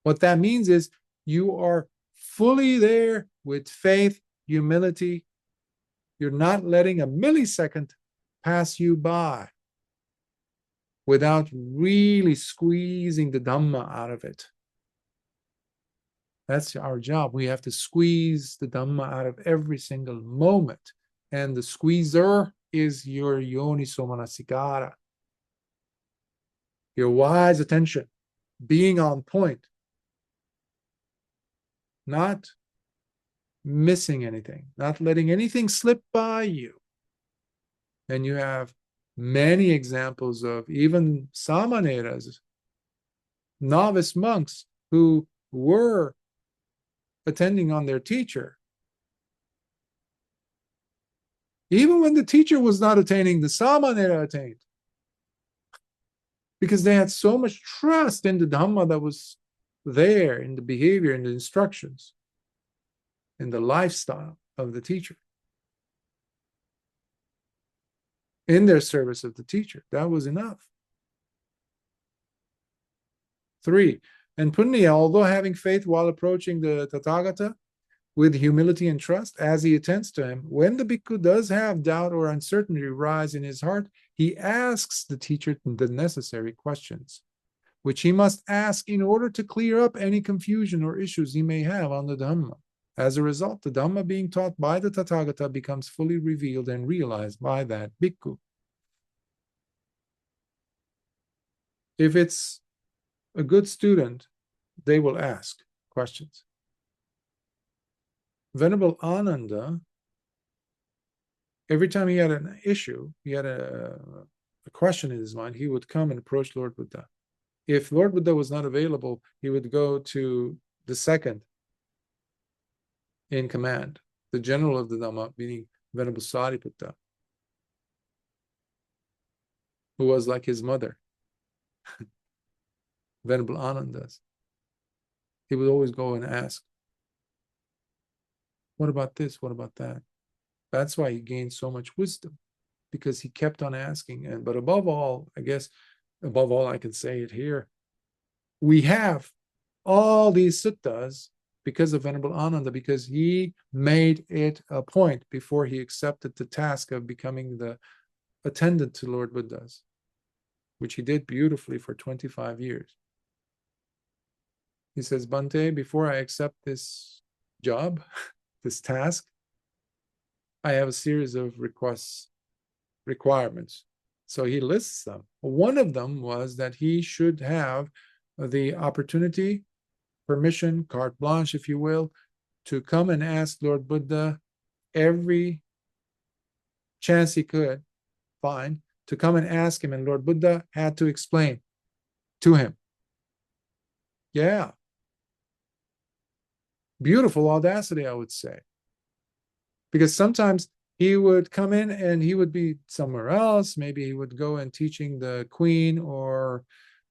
what that means is you are fully there with faith, humility. You're not letting a millisecond pass you by without really squeezing the Dhamma out of it. That's our job. We have to squeeze the Dhamma out of every single moment. And the squeezer is your yoniso manasikara, your wise attention, being on point, not missing anything, not letting anything slip by you. And you have many examples of even samaneras, novice monks who were attending on their teacher. Even when the teacher was not attaining, the samanera attained. Because they had so much trust in the Dhamma that was there, in the behavior, in the instructions, in the lifestyle of the teacher, in their service of the teacher. That was enough. 3, and Puṇṇiya, although having faith while approaching the Tathagata with humility and trust, as he attends to him, when the Bhikkhu does have doubt or uncertainty rise in his heart, he asks the teacher the necessary questions, which he must ask in order to clear up any confusion or issues he may have on the Dhamma. As a result, the Dhamma being taught by the Tathagata becomes fully revealed and realized by that Bhikkhu. If it's a good student, they will ask questions. Venerable Ananda, every time he had an issue, he had a question in his mind, he would come and approach Lord Buddha. If Lord Buddha was not available, he would go to the second in command, the general of the Dhamma, meaning Venerable Sariputta, who was like his mother, Venerable Anandas. He would always go and ask, what about this? What about that? That's why he gained so much wisdom, because he kept on asking. But above all, I guess, above all, I can say it here, we have all these suttas because of Venerable Ananda, because he made it a point before he accepted the task of becoming the attendant to Lord Buddha's, which he did beautifully for 25 years. He says, Bhante, before I accept this job, this task, I have a series of requirements. So he lists them. One of them was that he should have the opportunity, permission, carte blanche, if you will, to come and ask Lord Buddha every chance he could find, to come and ask him, and Lord Buddha had to explain to him. Yeah. Beautiful audacity, I would say. Because sometimes he would come in and he would be somewhere else. Maybe he would go and teaching the queen or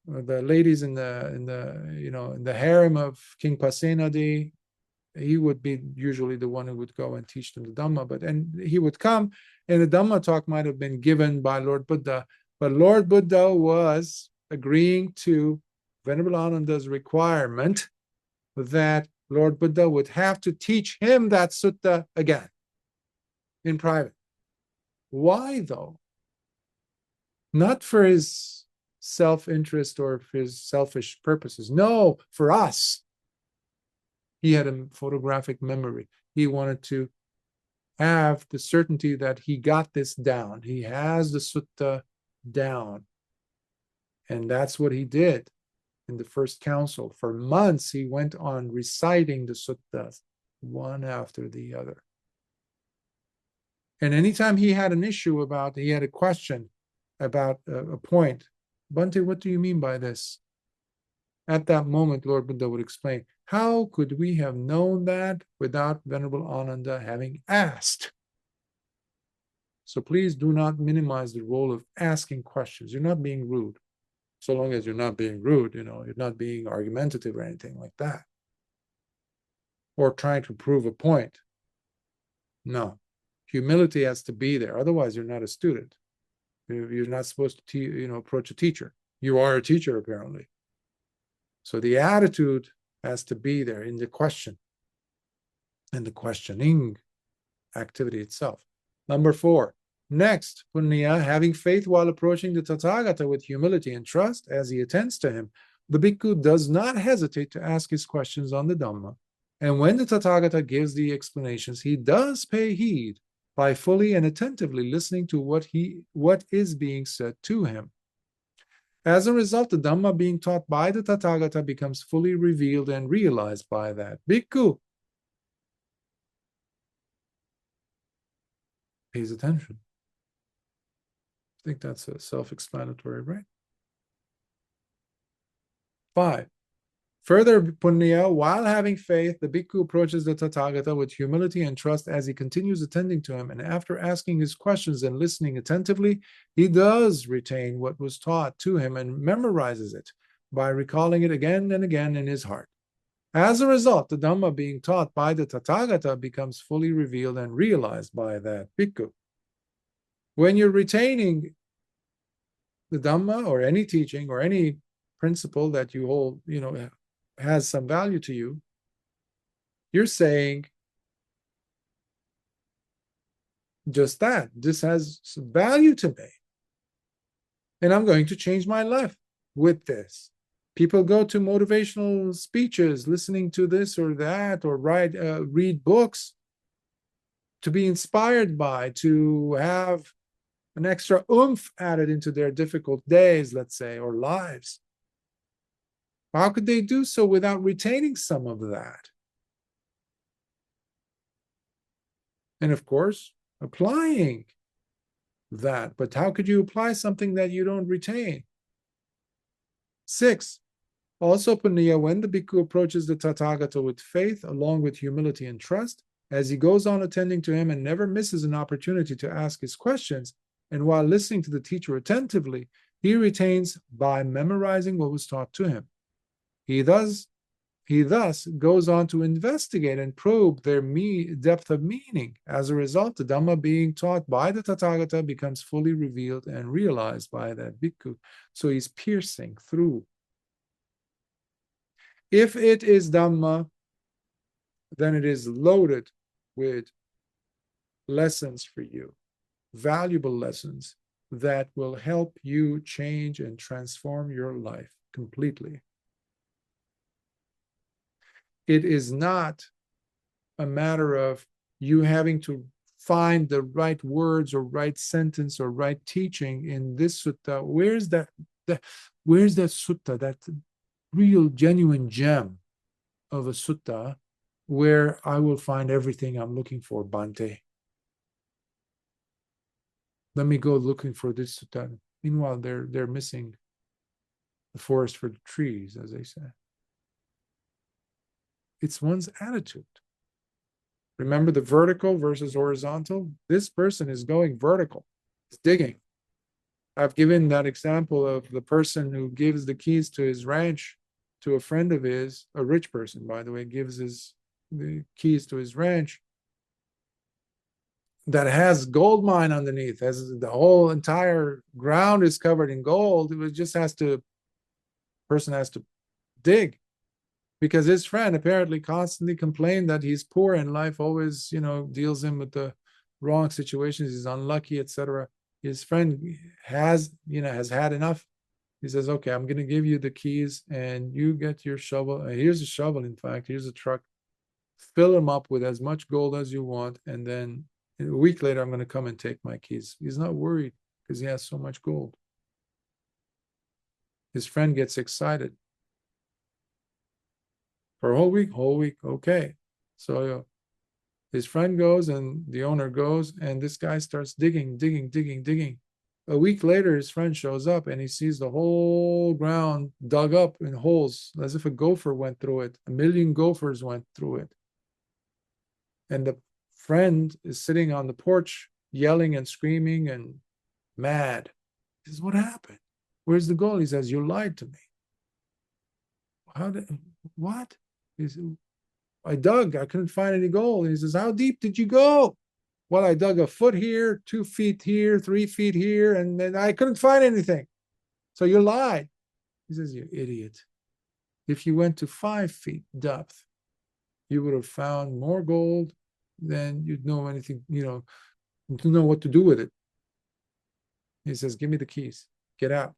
the ladies in the harem of King Pasenadi. He would be usually the one who would go and teach them the Dhamma. And he would come, and the Dhamma talk might have been given by Lord Buddha, But Lord Buddha was agreeing to Venerable Ananda's requirement that Lord Buddha would have to teach him that sutta again in private. Why though? Not for his self-interest or for his selfish purposes. No, for us. He had a photographic memory. He wanted to have the certainty that he got this down. He has the sutta down. And that's what he did in the first council. For months, he went on reciting the suttas, one after the other. And anytime he had an issue about, he had a question about a point, Bhante, what do you mean by this? At that moment, Lord Buddha would explain, how could we have known that without Venerable Ananda having asked? So please do not minimize the role of asking questions. You're not being rude. So long as you're not being rude, you're not being argumentative or anything like that. Or trying to prove a point. No. Humility has to be there. Otherwise, you're not a student. You're not supposed to approach a teacher. You are a teacher, apparently. So the attitude has to be there in the question and the questioning activity itself. Number 4. Next, Puṇṇiya, having faith while approaching the Tathagata with humility and trust as he attends to him, the Bhikkhu does not hesitate to ask his questions on the Dhamma. And when the Tathagata gives the explanations, he does pay heed by fully and attentively listening to what is being said to him. As a result, the Dhamma being taught by the Tathagata becomes fully revealed and realized by that Bhikkhu. Pays attention. I think that's self-explanatory, right? 5. Further, Puṇṇiya, while having faith, the Bhikkhu approaches the Tathagata with humility and trust as he continues attending to him, and after asking his questions and listening attentively, he does retain what was taught to him and memorizes it by recalling it again and again in his heart. As a result, the Dhamma being taught by the Tathagata becomes fully revealed and realized by that Bhikkhu. When you're retaining the Dhamma or any teaching or any principle that you hold, has some value to you, you're saying just that. This has some value to me. And I'm going to change my life with this. People go to motivational speeches, listening to this or that, or read books to be inspired by, to have an extra oomph added into their difficult days, let's say, or lives. How could they do so without retaining some of that? And of course, applying that. But how could you apply something that you don't retain? 6. Also, Puṇṇiya, when the Bhikkhu approaches the Tathagata with faith, along with humility and trust, as he goes on attending to him and never misses an opportunity to ask his questions, and while listening to the teacher attentively, he retains by memorizing what was taught to him. He thus goes on to investigate and probe their depth of meaning. As a result, the Dhamma being taught by the Tathagata becomes fully revealed and realized by that Bhikkhu. So he's piercing through. If it is Dhamma, then it is loaded with lessons for you, valuable lessons that will help you change and transform your life completely. It is not a matter of you having to find the right words or right sentence or right teaching in this sutta. Where's that sutta, that real genuine gem of a sutta where I will find everything I'm looking for, Bhante? Let me go looking for this sutta. Meanwhile, they're missing the forest for the trees, as they say. It's one's attitude. Remember the vertical versus horizontal? This person is going vertical. He's digging. I've given that example of the person who gives the keys to his ranch to a friend of his, a rich person, by the way, gives the keys to his ranch. that has gold mine underneath, as the whole entire ground is covered in gold. It just has to, person has to dig, because his friend apparently constantly complained that he's poor and life always, deals him with the wrong situations. He's unlucky, etc. His friend has had enough. He says, okay, I'm going to give you the keys and you get your shovel. Here's a shovel, in fact, here's a truck. Fill them up with as much gold as you want. And then a week later, I'm going to come and take my keys. He's not worried because he has so much gold. His friend gets excited. For a whole week, okay. So his friend goes and the owner goes, and this guy starts digging. A week later, his friend shows up and he sees the whole ground dug up in holes, as if a gopher went through it. 1,000,000 gophers went through it. And the friend is sitting on the porch, yelling and screaming and mad. He says, what happened? Where's the gold? He says, you lied to me. What? He said, I dug, I couldn't find any gold. And he says, how deep did you go? Well, I dug a foot here, 2 feet here, 3 feet here, and then I couldn't find anything. So you lied. He says, you idiot. If you went to 5 feet depth, you would have found more gold than you'd know anything, to know what to do with it. He says, give me the keys, get out.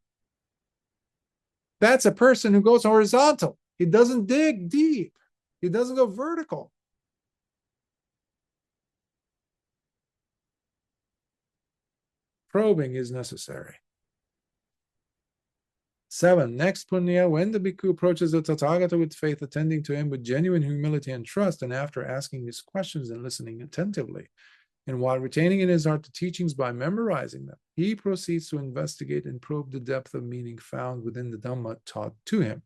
That's a person who goes horizontal. He doesn't dig deep. He doesn't go vertical. Probing is necessary. 7. Next, Puṇṇiya, when the Bhikkhu approaches the Tathagata with faith, attending to him with genuine humility and trust, and after asking his questions and listening attentively, and while retaining in his heart the teachings by memorizing them, he proceeds to investigate and probe the depth of meaning found within the Dhamma taught to him.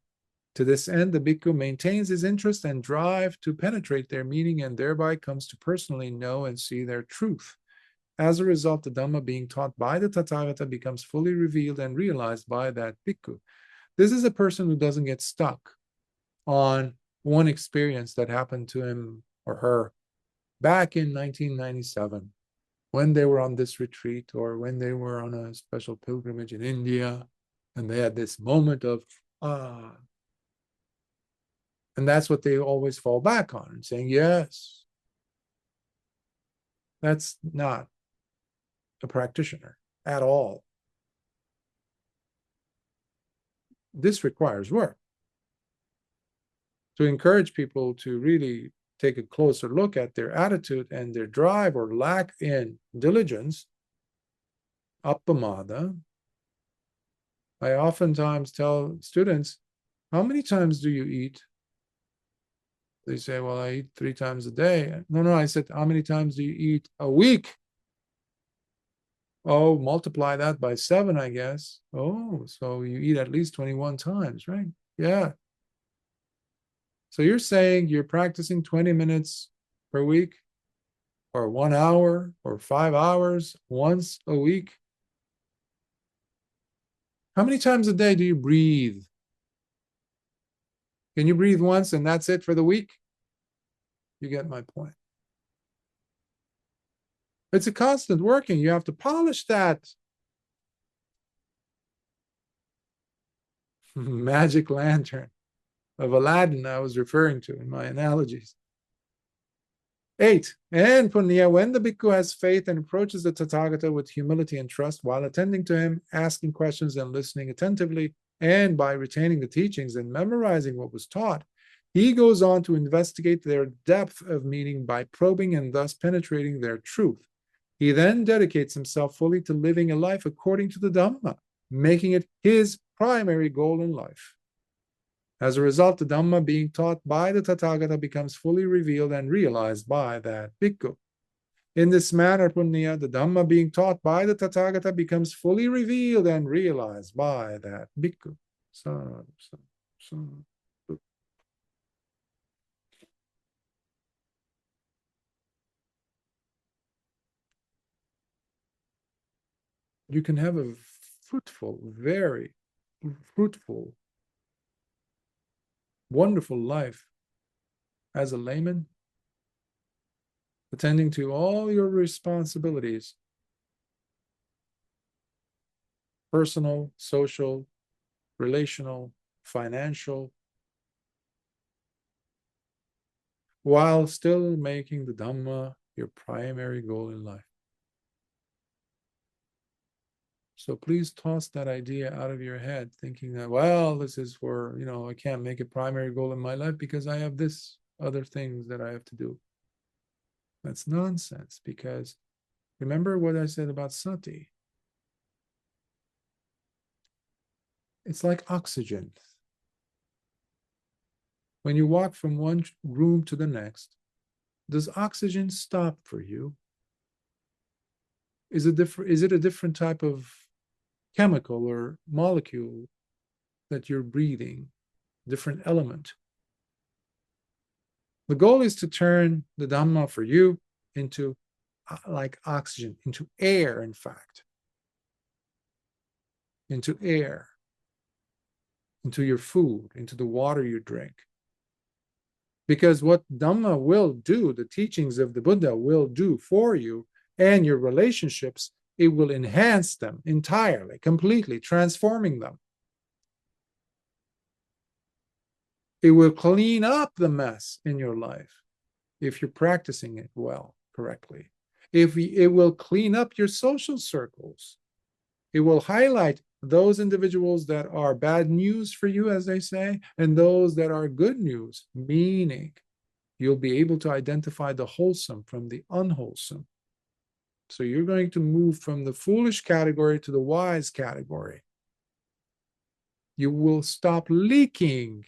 To this end, the Bhikkhu maintains his interest and drive to penetrate their meaning, and thereby comes to personally know and see their truth. As a result, the Dhamma being taught by the Tathagata becomes fully revealed and realized by that Bhikkhu. This is a person who doesn't get stuck on one experience that happened to him or her back in 1997, when they were on this retreat, or when they were on a special pilgrimage in India, and they had this moment of, and that's what they always fall back on, and saying, yes. That's not a practitioner at all. This requires work. To encourage people to really take a closer look at their attitude and their drive or lack in diligence, appamada. I oftentimes tell students, how many times do you eat? They say, well, I eat 3 times a day. No, I said, how many times do you eat a week? Oh, multiply that by 7, I guess. Oh, so you eat at least 21 times, right? Yeah. So you're saying you're practicing 20 minutes per week, or 1 hour, or 5 hours once a week? How many times a day do you breathe? Can you breathe once and that's it for the week? You get my point. It's a constant working. You have to polish that magic lantern of Aladdin I was referring to in my analogies. 8. And Puṇṇiya, when the Bhikkhu has faith and approaches the Tathagata with humility and trust, while attending to him, asking questions and listening attentively, and by retaining the teachings and memorizing what was taught, he goes on to investigate their depth of meaning by probing and thus penetrating their truth. He then dedicates himself fully to living a life according to the Dhamma, making it his primary goal in life. As a result, the Dhamma being taught by the Tathagata becomes fully revealed and realized by that Bhikkhu. In this manner, Puṇṇiya, the Dhamma being taught by the Tathagata becomes fully revealed and realized by that Bhikkhu. You can have a fruitful, very fruitful, wonderful life as a layman attending to all your responsibilities, personal, social, relational, financial, while still making the Dhamma your primary goal in life. So please toss that idea out of your head, thinking that, well, this is for, I can't make a primary goal in my life because I have this other things that I have to do. That's nonsense, because remember what I said about sati. It's like oxygen. When you walk from one room to the next, does oxygen stop for you? Is it a different type of chemical or molecule that you're breathing, different element? The goal is to turn the Dhamma for you into like oxygen, into air, in fact, into air, into your food, into the water you drink. Because what Dhamma will do, the teachings of the Buddha will do for you and your relationships, it will enhance them entirely, completely, transforming them. It will clean up the mess in your life if you're practicing it well, correctly. It will clean up your social circles. It will highlight those individuals that are bad news for you, as they say, and those that are good news, meaning you'll be able to identify the wholesome from the unwholesome. So you're going to move from the foolish category to the wise category. You will stop leaking.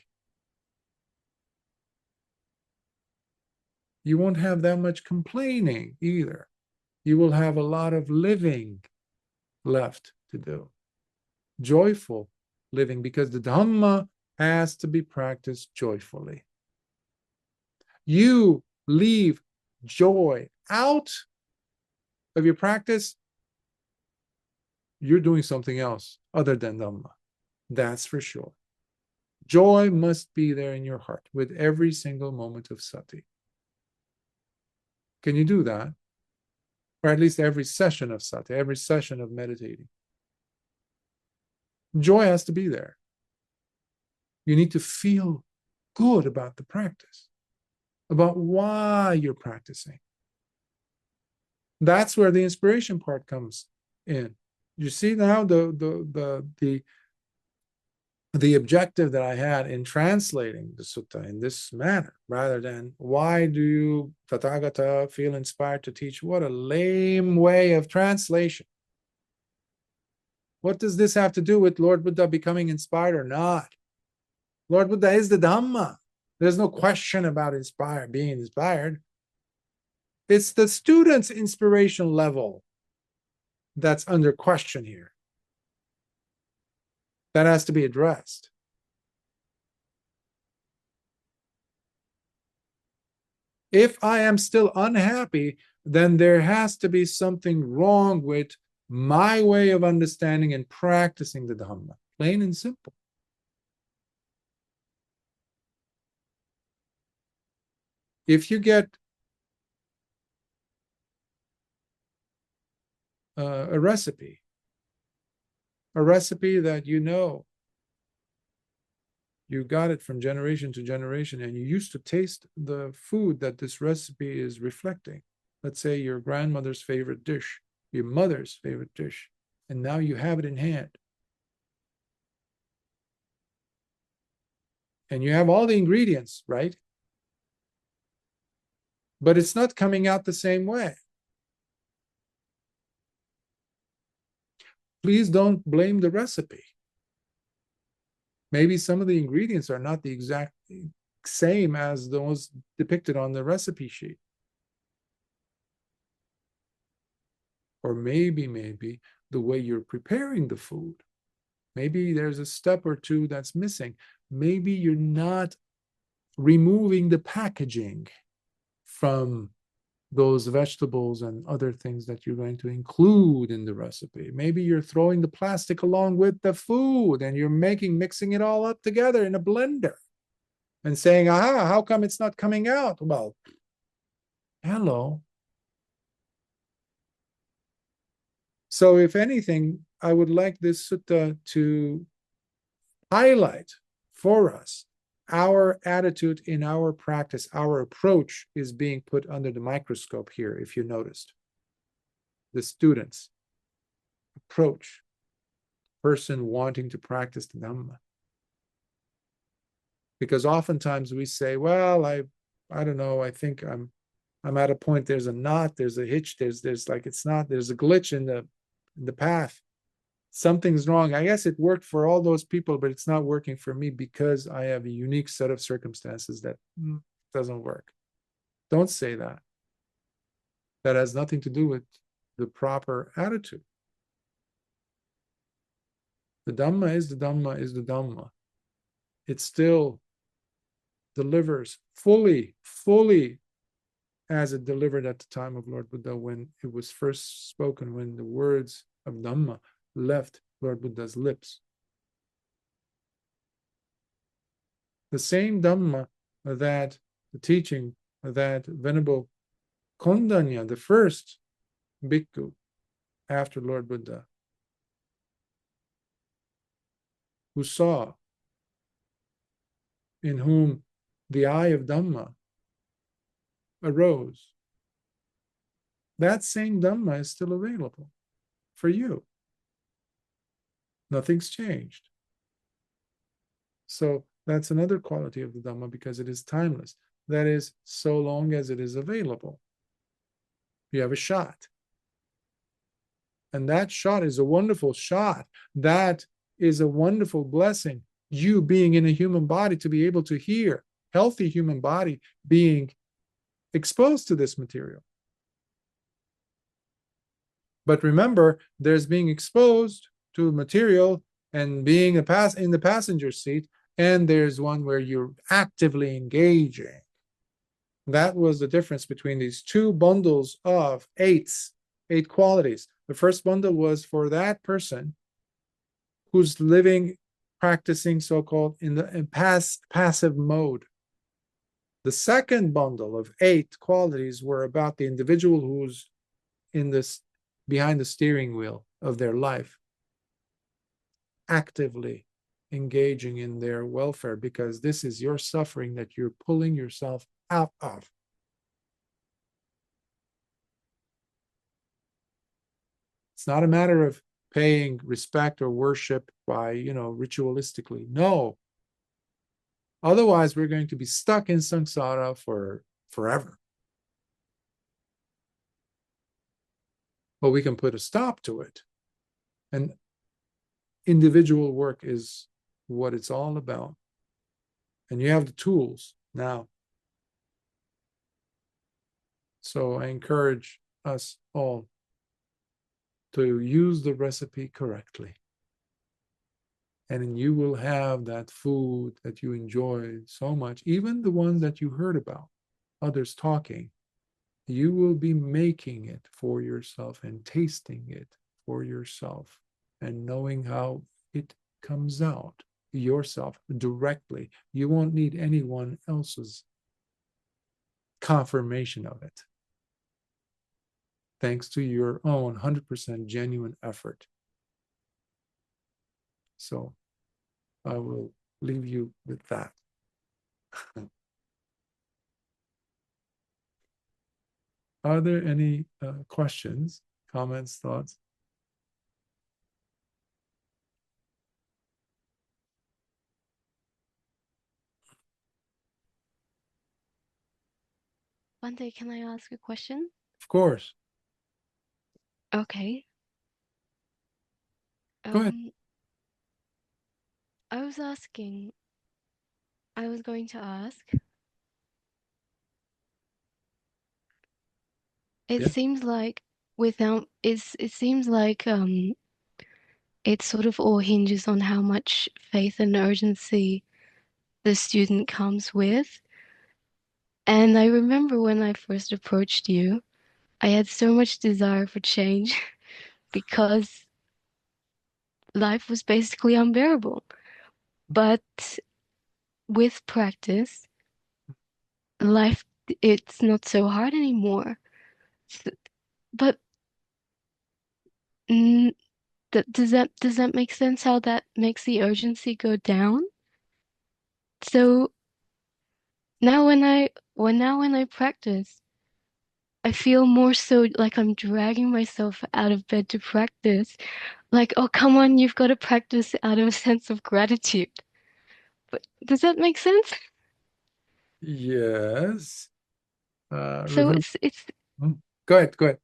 You won't have that much complaining either. You will have a lot of living left to do. Joyful living, because the Dhamma has to be practiced joyfully. You leave joy out of your practice, you're doing something else other than Dhamma. That's for sure. Joy must be there in your heart with every single moment of sati. Can you do that? Or at least every session of sati, every session of meditating. Joy has to be there. You need to feel good about the practice, about why you're practicing. That's where the inspiration part comes in. You see now the objective that I had in translating the sutta in this manner, rather than why do you, Tathagata, feel inspired to teach? What a lame way of translation. What does this have to do with Lord Buddha becoming inspired or not? Lord Buddha is the Dhamma. There's no question about being inspired. It's the student's inspiration level that's under question here. That has to be addressed. If I am still unhappy, then there has to be something wrong with my way of understanding and practicing the Dhamma. Plain and simple. If you get a recipe that you got it from generation to generation, and you used to taste the food that this recipe is reflecting. Let's say your grandmother's favorite dish, your mother's favorite dish, and now you have it in hand. And you have all the ingredients, right? But it's not coming out the same way. Please don't blame the recipe. Maybe some of the ingredients are not the exact same as those depicted on the recipe sheet. Or maybe the way you're preparing the food. Maybe there's a step or two that's missing. Maybe you're not removing the packaging from those vegetables and other things that you're going to include in the recipe. Maybe you're throwing the plastic along with the food and you're mixing it all up together in a blender and saying, aha, how come it's not coming out? Well, hello, So if anything, I would like this sutta to highlight for us our attitude in our practice. Our approach is being put under the microscope here, if you noticed. The student's approach, person wanting to practice the Dhamma. Because oftentimes we say, well, I don't know, I think I'm at a point, there's a knot, there's a hitch, there's like it's not, there's a glitch in the path. Something's wrong. I guess it worked for all those people, but it's not working for me because I have a unique set of circumstances that doesn't work. Don't say that. That has nothing to do with the proper attitude. The Dhamma is the Dhamma is the Dhamma. It still delivers fully as it delivered at the time of Lord Buddha when it was first spoken, when the words of Dhamma left Lord Buddha's lips. The same Dhamma that the teaching that Venerable Candana, the first Bhikkhu after Lord Buddha, who saw, in whom the eye of Dhamma arose, that same Dhamma is still available for you. Nothing's changed. So that's another quality of the Dhamma, because it is timeless. That is, so long as it is available. You have a shot. And that shot is a wonderful shot. That is a wonderful blessing. You being in a human body to be able to hear, healthy human body being exposed to this material. But remember, there's being exposed to material and being in the passenger seat, and there's one where you're actively engaging. That was the difference between these two bundles of eight qualities. The first bundle was for that person who's living, practicing so-called in the passive mode. The second bundle of 8 qualities were about the individual who's in this behind the steering wheel of their life, actively engaging in their welfare, because this is your suffering that you're pulling yourself out of. It's not a matter of paying respect or worship by, ritualistically. No. Otherwise, we're going to be stuck in samsara for forever. But we can put a stop to it. And individual work is what it's all about. And you have the tools now. So I encourage us all to use the recipe correctly. And you will have that food that you enjoy so much, even the ones that you heard about, others talking. You will be making it for yourself and tasting it for yourself and knowing how it comes out yourself directly. You won't need anyone else's confirmation of it, thanks to your own 100% genuine effort. So I will leave you with that. Are there any questions, comments, thoughts? Bhante, can I ask a question? Of course. Okay. Go ahead. I was going to ask, it Yeah. seems like it seems like it sort of all hinges on how much faith and urgency the student comes with. And I remember when I first approached you, I had so much desire for change because life was basically unbearable. But with practice, life, it's not so hard anymore. But Mm, does that make sense? How that makes the urgency go down? So now when I practice, I feel more so like I'm dragging myself out of bed to practice. Like, oh, come on, you've got to practice out of a sense of gratitude. But does that make sense? Yes. So Remember. it's Go ahead. Go ahead.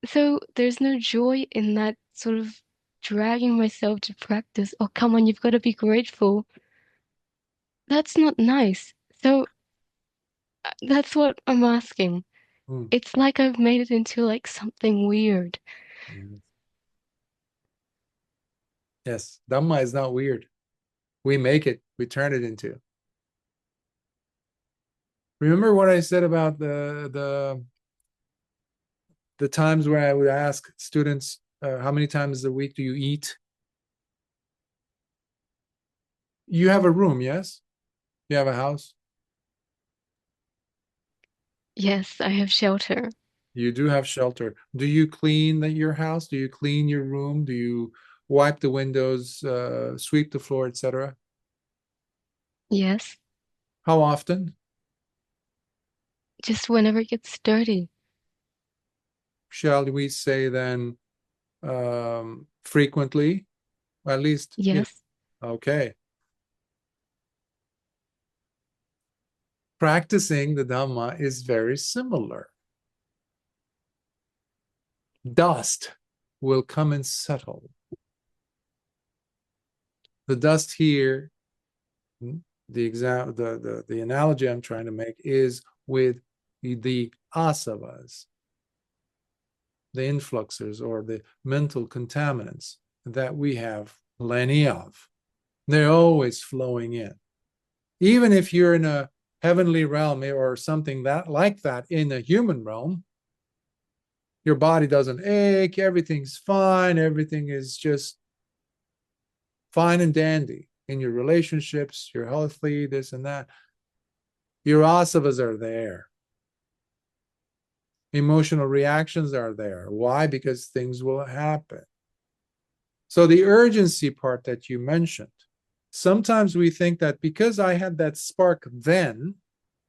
so there's no joy in that sort of dragging myself to practice. Oh, come on, you've got to be grateful. That's not nice. So that's what I'm asking. Mm. It's like I've made it into like something weird. Yes. Yes. Dhamma is not weird. We make it. We turn it into. Remember what I said about the times where I would ask students, how many times a week do you eat? You have a room, yes? You have a house? Yes, I have shelter. You do have shelter. Do you clean your house? Do you clean your room? Do you wipe the windows, sweep the floor, etc.? Yes, How often? just whenever it gets dirty. Shall we say then frequently? At least, Yes. okay. Practicing the Dhamma is very similar. Dust will come and settle. The dust here, the analogy I'm trying to make is with the asavas, the influxes or the mental contaminants that we have plenty of. They're always flowing in. Even if you're in a heavenly realm or something that like that in a human realm, your body doesn't ache, everything's fine, everything is just fine and dandy in your relationships, you're healthy, this and that. Your asavas are there. Emotional reactions are there. Why? Because things will happen. So the urgency part that you mentioned, sometimes we think that because I had that spark then,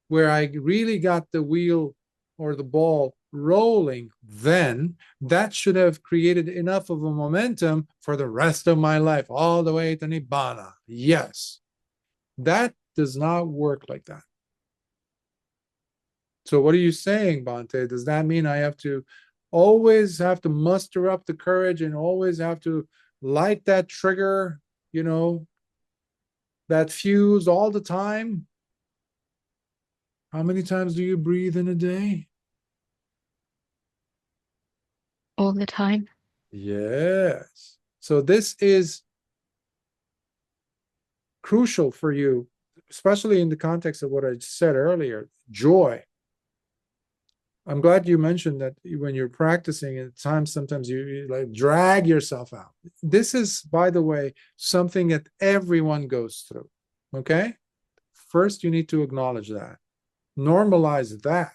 where I really got the wheel or the ball rolling then, that should have created enough of a momentum for the rest of my life, all the way to Nibbana. Yes, that does not work like that. So what are you saying, Bhante? Does that mean I have to always have to muster up the courage and always have to light that trigger, you know, that fuse all the time? How many times do you breathe in a day? All the time. Yes. So this is crucial for you, especially in the context of what I said earlier, joy. I'm glad you mentioned that when you're practicing at times, sometimes you like drag yourself out. This is, by the way, something that everyone goes through. Okay. First, you need to acknowledge that, normalize that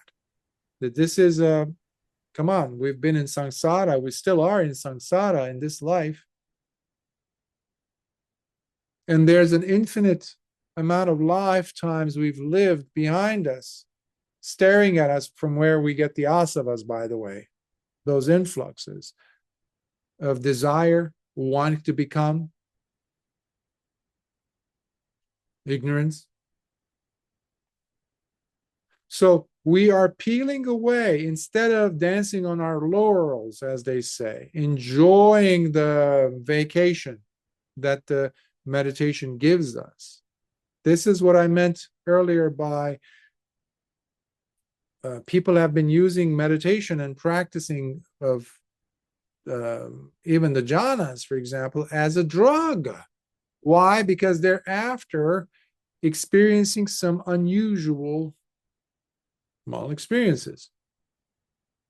this is a, come on, we've been in samsara, we still are in samsara in this life. And there's an infinite amount of lifetimes we've lived behind us, staring at us from where we get the asavas, by the way, those influxes of desire, wanting to become, ignorance. So we are peeling away instead of dancing on our laurels, as they say, enjoying the vacation that the meditation gives us. This is what I meant earlier by people have been using meditation and practicing of even the jhanas, for example, as a drug. Why? Because they're after experiencing some unusual mal experiences.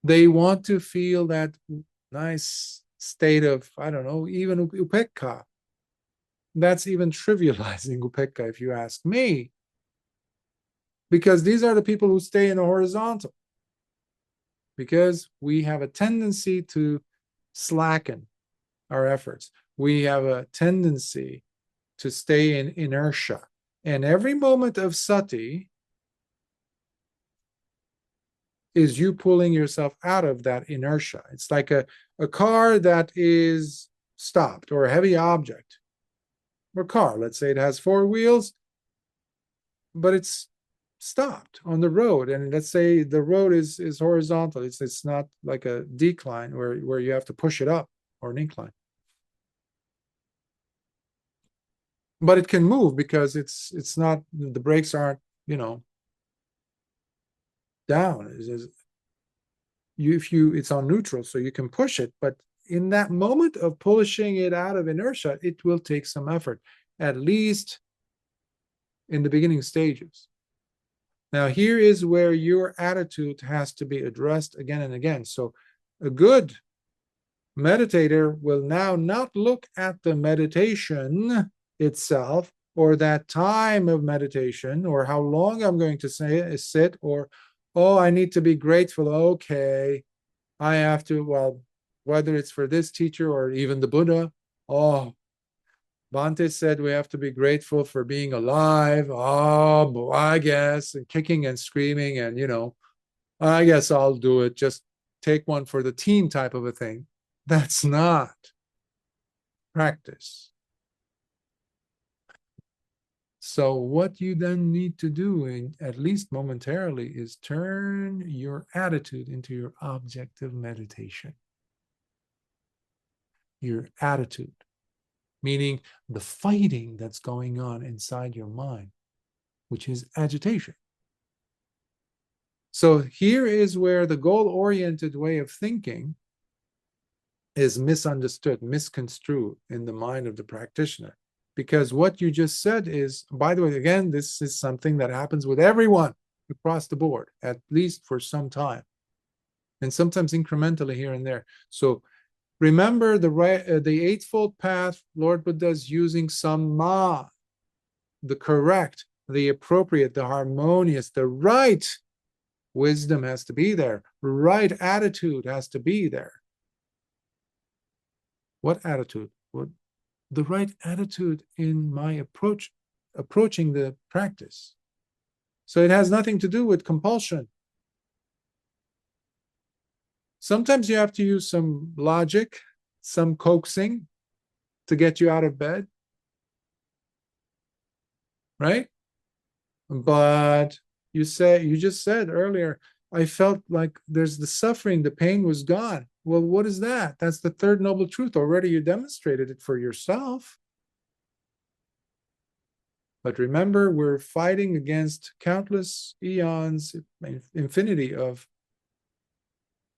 They want to feel that nice state of, I don't know, even upekkha. That's even trivializing upekkha, if you ask me, because these are the people who stay in the horizontal, because we have a tendency to slacken our efforts. We have a tendency to stay in inertia. And every moment of sati is you pulling yourself out of that inertia. It's like a car that is stopped, or a heavy object, or car. Let's say it has 4 wheels, but it's stopped on the road. And let's say the road is horizontal. It's not like a decline where you have to push it up, or an incline. But it can move because it's not, the brakes aren't, down. It's on neutral, so you can push it, but in that moment of pushing it out of inertia, it will take some effort, at least in the beginning stages. Now, here is where your attitude has to be addressed again and again. So a good meditator will now not look at the meditation itself, or that time of meditation, or how long I'm going to sit, or, oh, I need to be grateful. Okay, I have to, well, whether it's for this teacher or even the Buddha, oh, Bhante said we have to be grateful for being alive. Oh, I guess, and kicking and screaming, and I guess I'll do it. Just take one for the team type of a thing. That's not practice. So what you then need to do, at least momentarily, is turn your attitude into your object of meditation. Your attitude, meaning the fighting that's going on inside your mind, which is agitation. So here is where the goal-oriented way of thinking is misunderstood, misconstrued in the mind of the practitioner. Because what you just said is, by the way, again, this is something that happens with everyone across the board, at least for some time, and sometimes incrementally here and there. So remember the Eightfold Path, Lord Buddha is using samma, the correct, the appropriate, the harmonious, the right wisdom has to be there. Right attitude has to be there. What attitude? The right attitude in my approaching the practice. So it has nothing to do with compulsion. Sometimes you have to use some logic, some coaxing to get you out of bed, right? But you just said earlier, I felt like there's the suffering, the pain was gone. Well, what is that? That's the third noble truth. Already you demonstrated it for yourself. But remember, we're fighting against countless eons, infinity of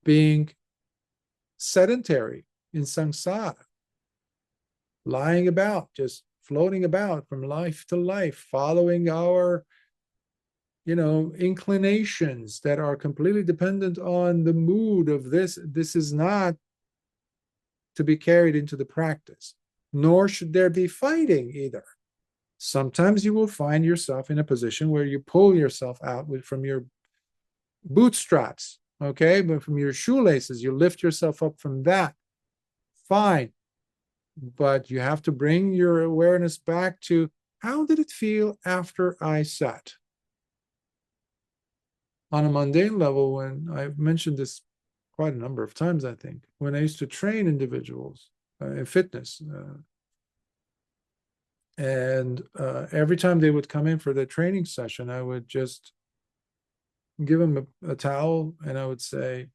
being sedentary in samsara, lying about, just floating about from life to life, following our inclinations that are completely dependent on the mood of this. This is not to be carried into the practice, nor should there be fighting either. Sometimes you will find yourself in a position where you pull yourself out from your bootstraps, okay, but from your shoelaces, you lift yourself up from that. Fine. But you have to bring your awareness back to, how did it feel after I sat? On a mundane level, when I've mentioned this quite a number of times, I think, when I used to train individuals in fitness, and every time they would come in for the training session, I would just give them a towel and I would say,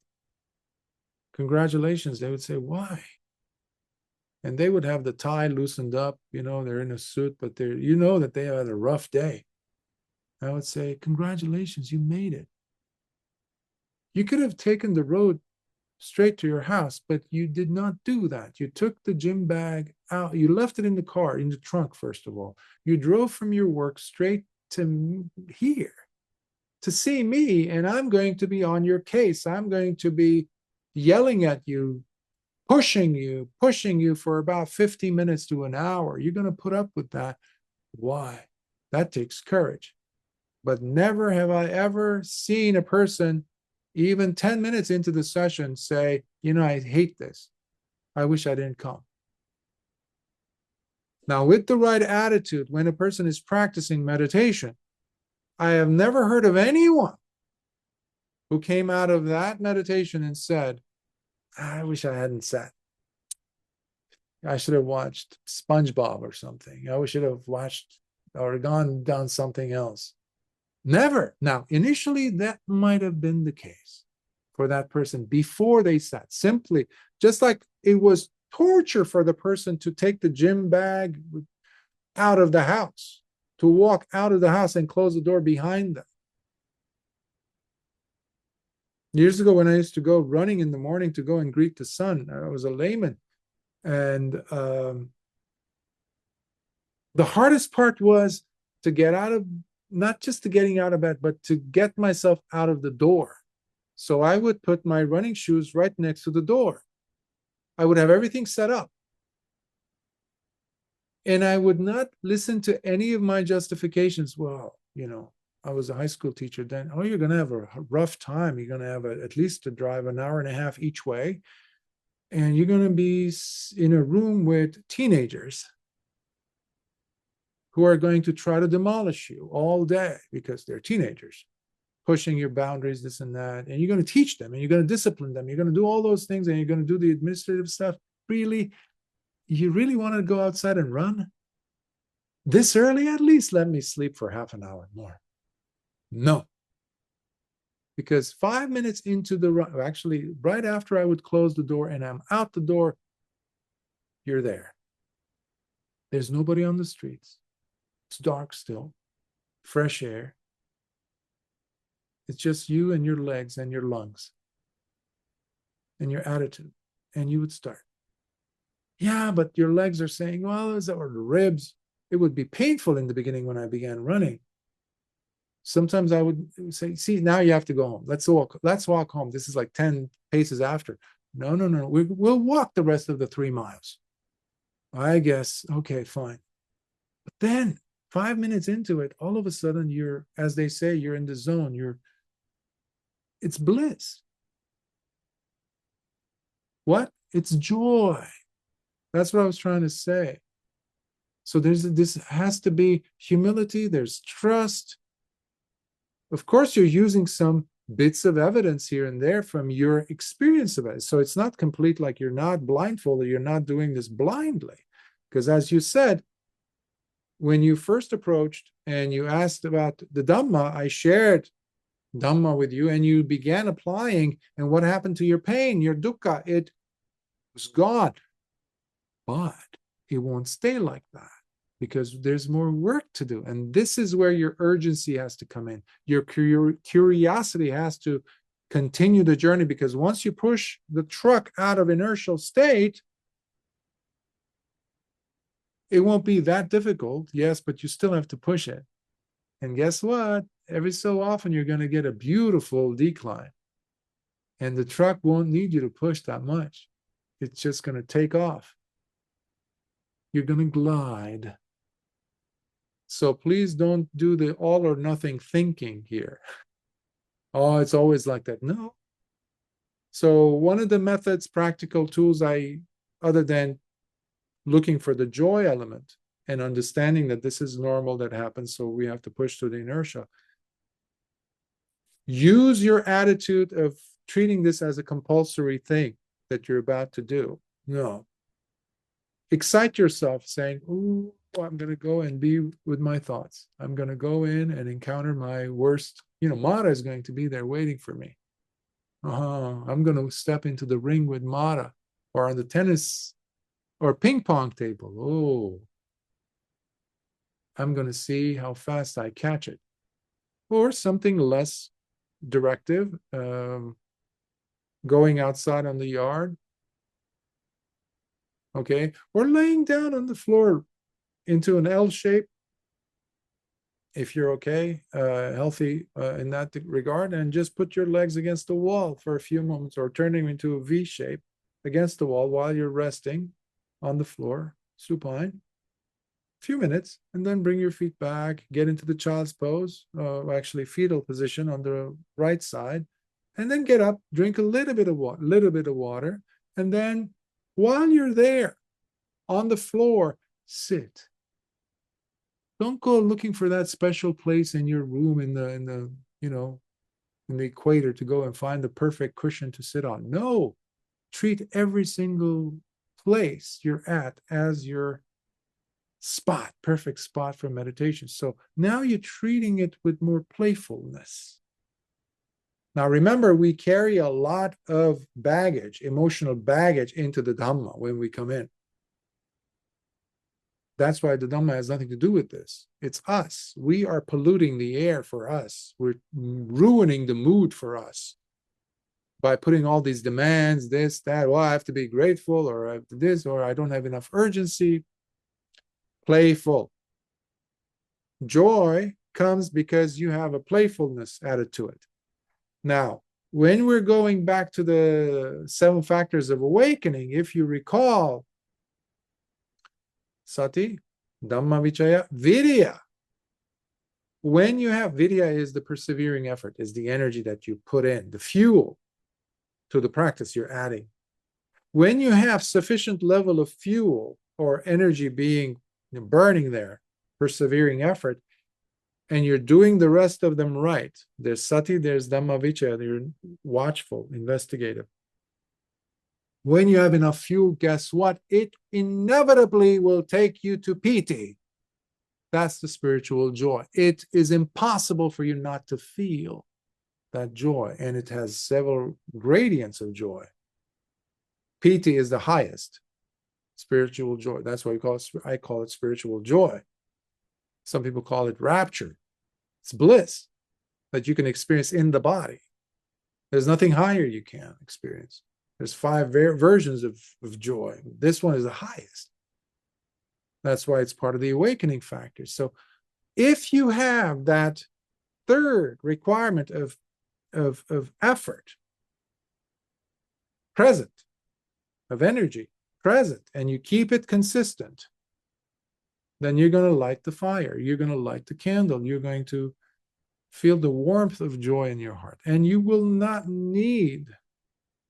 congratulations. They would say, why? And they would have the tie loosened up, they're in a suit, but that they had a rough day. I would say, congratulations, you made it. You could have taken the road straight to your house, but you did not do that. You took the gym bag out. You left it in the car, in the trunk, first of all. You drove from your work straight to here to see me, and I'm going to be on your case. I'm going to be yelling at you, pushing you for about 50 minutes to an hour. You're going to put up with that. Why? That takes courage. But never have I ever seen a person, even 10 minutes into the session, say, I hate this. I wish I didn't come. Now, with the right attitude, when a person is practicing meditation, I have never heard of anyone who came out of that meditation and said, I wish I hadn't sat. I should have watched SpongeBob or something. I should have watched or gone done something else. Never. Now, initially, that might have been the case for that person before they sat. Simply, just like it was torture for the person to take the gym bag out of the house, to walk out of the house and close the door behind them. Years ago, when I used to go running in the morning to go and greet the sun, I was a layman. And the hardest part was to get out of, not just to getting out of bed, but to get myself out of the door. So I would put my running shoes right next to the door. I would have everything set up. And I would not listen to any of my justifications. Well, I was a high school teacher then. Oh, you're going to have a rough time. You're going to have at least to drive an hour and a half each way. And you're going to be in a room with teenagers who are going to try to demolish you all day because they're teenagers, pushing your boundaries, this and that. And you're going to teach them and you're going to discipline them. You're going to do all those things and you're going to do the administrative stuff. Really, you really want to go outside and run? This early? At least let me sleep for half an hour more. No. Because 5 minutes into the run, actually, right after I would close the door and I'm out the door, you're there. There's nobody on the streets. It's dark still, fresh air. It's just you and your legs and your lungs and your attitude. And you would start. Yeah, but your legs are saying, well, is that or the ribs? It would be painful in the beginning when I began running. Sometimes I would say, see, now you have to go home. Let's walk home. This is like 10 paces after. No. We'll walk the rest of the 3 miles. I guess, okay, fine. But then 5 minutes into it, all of a sudden you're, as they say, you're in the zone. It's bliss. What? It's joy. That's what I was trying to say. So this has to be humility. There's trust. Of course, you're using some bits of evidence here and there from your experience of it. So it's not complete, like you're not blindfolded. You're not doing this blindly. Because as you said, when you first approached and you asked about the Dhamma, I shared Dhamma with you and you began applying. And what happened to your pain, your dukkha? It was gone. But it won't stay like that, because there's more work to do. And this is where your urgency has to come in. Your curiosity has to continue the journey, because once you push the truck out of inertial state, it won't be that difficult, yes, but you still have to push it. And guess what? Every so often, you're going to get a beautiful decline. And the truck won't need you to push that much. It's just going to take off. You're going to glide. So please don't do the all or nothing thinking here. Oh, it's always like that. No. So one of the methods, practical tools, other than looking for the joy element and understanding that this is normal, that happens, so we have to push through the inertia. Use your attitude of treating this as a compulsory thing that you're about to do. No. Excite yourself saying, ooh, I'm going to go and be with my thoughts. I'm going to go in and encounter my worst. Mara is going to be there waiting for me. I'm going to step into the ring with Mara, or on the tennis or ping pong table. Oh, I'm going to see how fast I catch it. Or something less directive, going outside on the yard. Okay, or laying down on the floor into an L shape, if you're okay, healthy in that regard, and just put your legs against the wall for a few moments, or turning into a V shape against the wall while you're resting on the floor, supine, a few minutes, and then bring your feet back, get into the child's pose, actually fetal position on the right side, and then get up, drink a little bit of water, and then while you're there on the floor, Sit. Don't go looking for that special place in your room in the in the equator to go and find the perfect cushion to sit on. No, treat every single place you're at as your spot, perfect spot for meditation. So now you're treating it with more playfulness. Now remember, we carry a lot of baggage, emotional baggage into the Dhamma when we come in. That's why the Dhamma has nothing to do with this. It's us. We are polluting the air for us. We're ruining the mood for us by putting all these demands, this, that. Well, I have to be grateful, or I have to this, or I don't have enough urgency. Playful. Joy comes because you have a playfulness added to it. Now, when we're going back to the 7 factors of awakening, if you recall, Sati, Dhamma Vichaya, Virya. When you have Virya, is the persevering effort, is the energy that you put in, the fuel to the practice you're adding. When you have sufficient level of fuel or energy being burning there, persevering effort, and you're doing the rest of them right, there's Sati, there's Dhamma Vichaya, they're watchful, investigative. When you have enough fuel, guess what? It inevitably will take you to piti. That's the spiritual joy. It is impossible for you not to feel that joy, and it has several gradients of joy. Piti is the highest spiritual joy. That's why I call it spiritual joy. Some people call it rapture. It's bliss that you can experience in the body. There's nothing higher you can experience. There's 5 versions of joy. This one is the highest. That's why it's part of the awakening factor. So if you have that third requirement of effort present, of energy present, and you keep it consistent, then you're going to light the fire. You're going to light the candle. You're going to feel the warmth of joy in your heart. And you will not need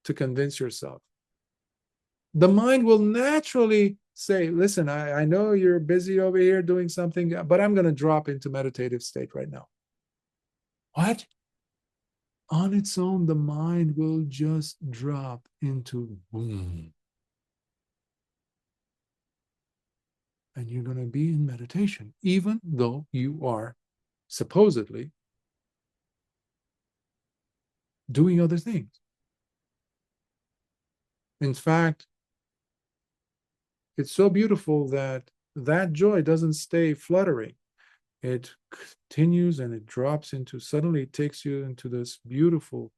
to convince yourself. The mind will naturally say, listen, I know you're busy over here doing something, but I'm going to drop into meditative state right now. What? On its own, the mind will just drop into boom. And you're going to be in meditation, even though you are supposedly doing other things. In fact, it's so beautiful that that joy doesn't stay fluttering. It continues and it drops into, suddenly it takes you into this beautiful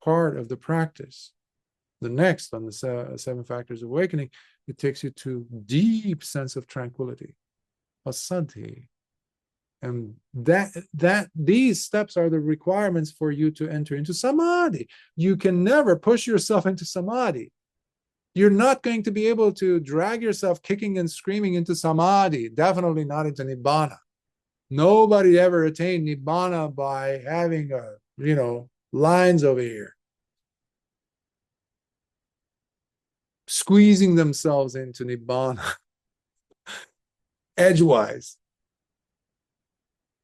part of the practice. The next on the 7 factors of awakening, it takes you to deep sense of tranquility, asanti. And that these steps are the requirements for you to enter into samadhi. You can never push yourself into samadhi. You're not going to be able to drag yourself kicking and screaming into samadhi, definitely not into nibbana. Nobody ever attained nibbana by having lines over here, squeezing themselves into nibbana edgewise.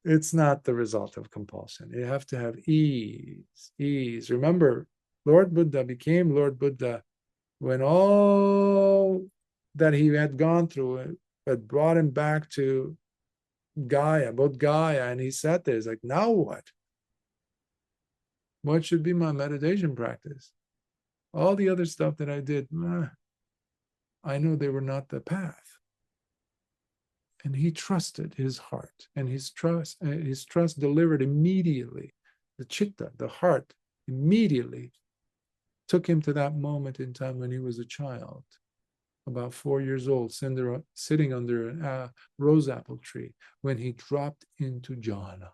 It's not the result of compulsion. You have to have ease. Remember, Lord Buddha became Lord Buddha when all that he had gone through had brought him back to Gaya, Bodh Gaya, and he sat there. He's like, now what? What should be my meditation practice? All the other stuff that I did, I know they were not the path. And he trusted his heart, and his trust delivered immediately. The chitta, the heart, immediately took him to that moment in time when he was a child, about 4 years old, sitting under a rose apple tree, when he dropped into jhana.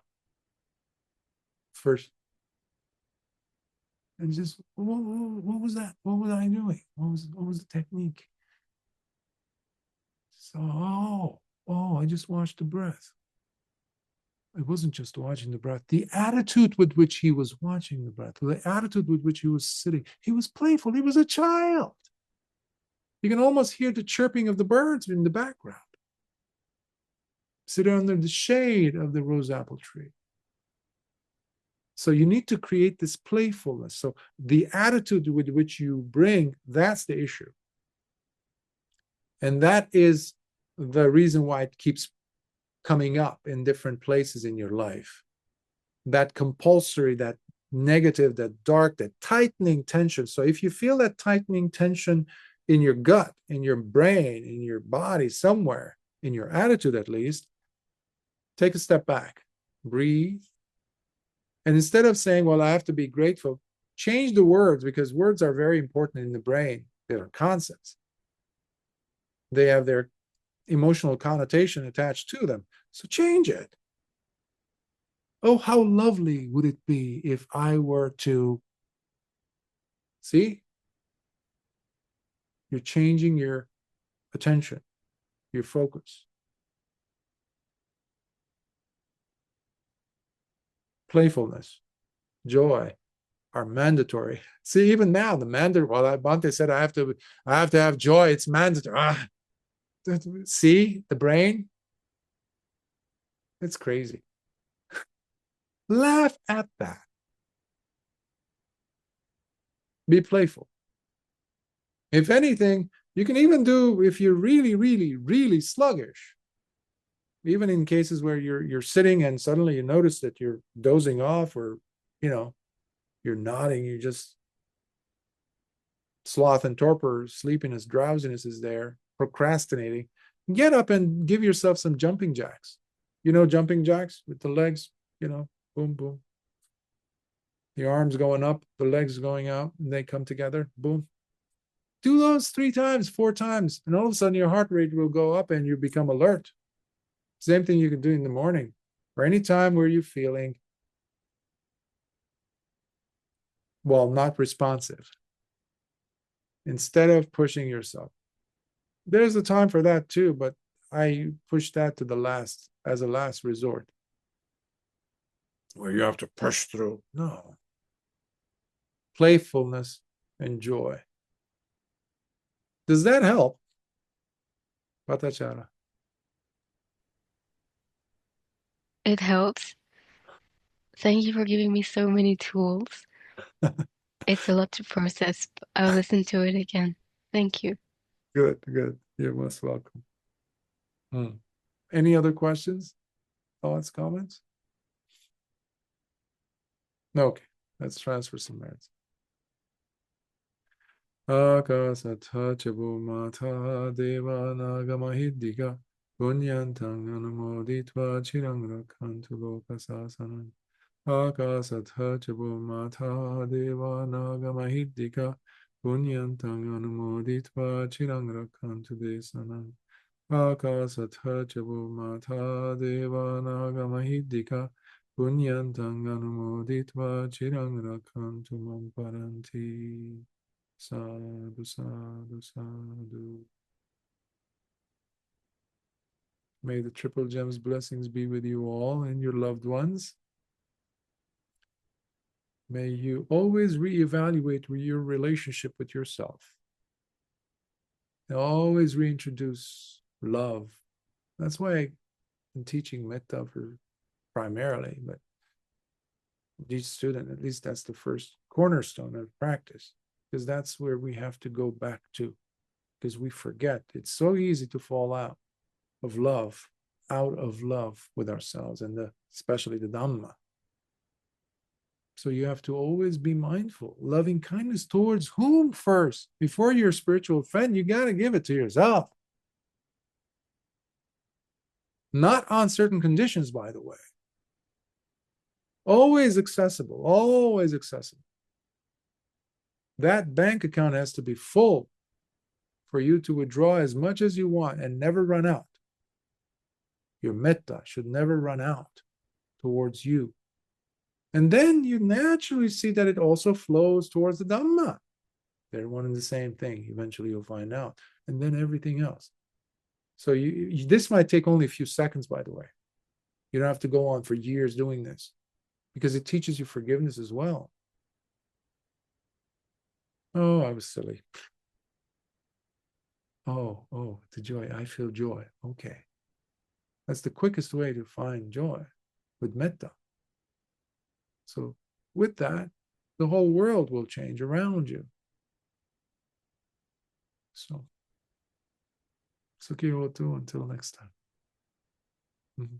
First, and just, what was that? What was I doing? What was the technique? So, I just watched the breath. It wasn't just watching the breath. The attitude with which he was watching the breath, the attitude with which he was sitting, he was playful. He was a child. You can almost hear the chirping of the birds in the background. Sit under the shade of the rose apple tree. So you need to create this playfulness. So the attitude with which you bring, that's the issue. And that is the reason why it keeps coming up in different places in your life. That compulsory, that negative, that dark, that tightening tension. So if you feel that tightening tension in your gut, in your brain, in your body, somewhere, in your attitude at least, take a step back, breathe. And instead of saying, well, I have to be grateful, change the words, because words are very important in the brain. They are concepts. They have their emotional connotation attached to them. So change it. Oh, how lovely would it be if I were to, see? You're changing your attention, your focus. Playfulness, joy are mandatory. See, even now, the mandatory, well, Bhante said I have to have joy, it's mandatory. See, the brain? It's crazy. Laugh at that. Be playful. If anything, you can even do, if you're really, really, really sluggish, even in cases where you're sitting and suddenly you notice that you're dozing off, or you're nodding, you just sloth and torpor, sleepiness, drowsiness is there, procrastinating. Get up and give yourself some jumping jacks. Jumping jacks with the legs, boom, boom. The arms going up, the legs going out, and they come together, boom. Do those 3 times, 4 times, and all of a sudden your heart rate will go up and you become alert. Same thing you can do in the morning, or any time where you're feeling, well, not responsive. Instead of pushing yourself. There's a time for that too, but I push that to the last, as a last resort. Where you have to push through. No. Playfulness and joy. Does that help? Patachara. It helps. Thank you for giving me so many tools. It's a lot to process. I'll listen to it again. Thank you. Good. You're most welcome. Any other questions, thoughts, comments? Okay, let's transfer some minutes. Akasatha Chabumata Devanagamahiddhika Puṇṇiyantang Anumoditva Chirang Rakhantu Lokasasanam. Akasatha Chabumata Devanagamahiddhika Puṇṇiyantang Anumoditva Chirang Rakhantu Desanam. Akasatha Chabumata Devanagamahiddhika Puṇṇiyantang Anumoditva Chirang Rakhantu Mam Paranti. Sadhu, sadhu, sadhu. May the Triple Gems blessings be with you all and your loved ones. May you always reevaluate your relationship with yourself. And always reintroduce love. That's why I'm teaching metta primarily, but each student, at least that's the first cornerstone of practice. Because that's where we have to go back to, because we forget. It's so easy to fall out of love with ourselves, and especially the Dhamma. So you have to always be mindful. Loving kindness towards whom first? Before your spiritual friend, you got to give it to yourself. Not on certain conditions, by the way. Always accessible, always accessible. That bank account has to be full for you to withdraw as much as you want and never run out. Your metta should never run out towards you. And then you naturally see that it also flows towards the Dhamma. They're one and the same thing. Eventually you'll find out. And then everything else. So this might take only a few seconds, by the way. You don't have to go on for years doing this, because it teaches you forgiveness as well. Oh, I was silly. Oh, the joy. I feel joy. Okay. That's the quickest way to find joy, with metta. So with that, the whole world will change around you. So, Sukhi Hotu until next time. Mm-hmm.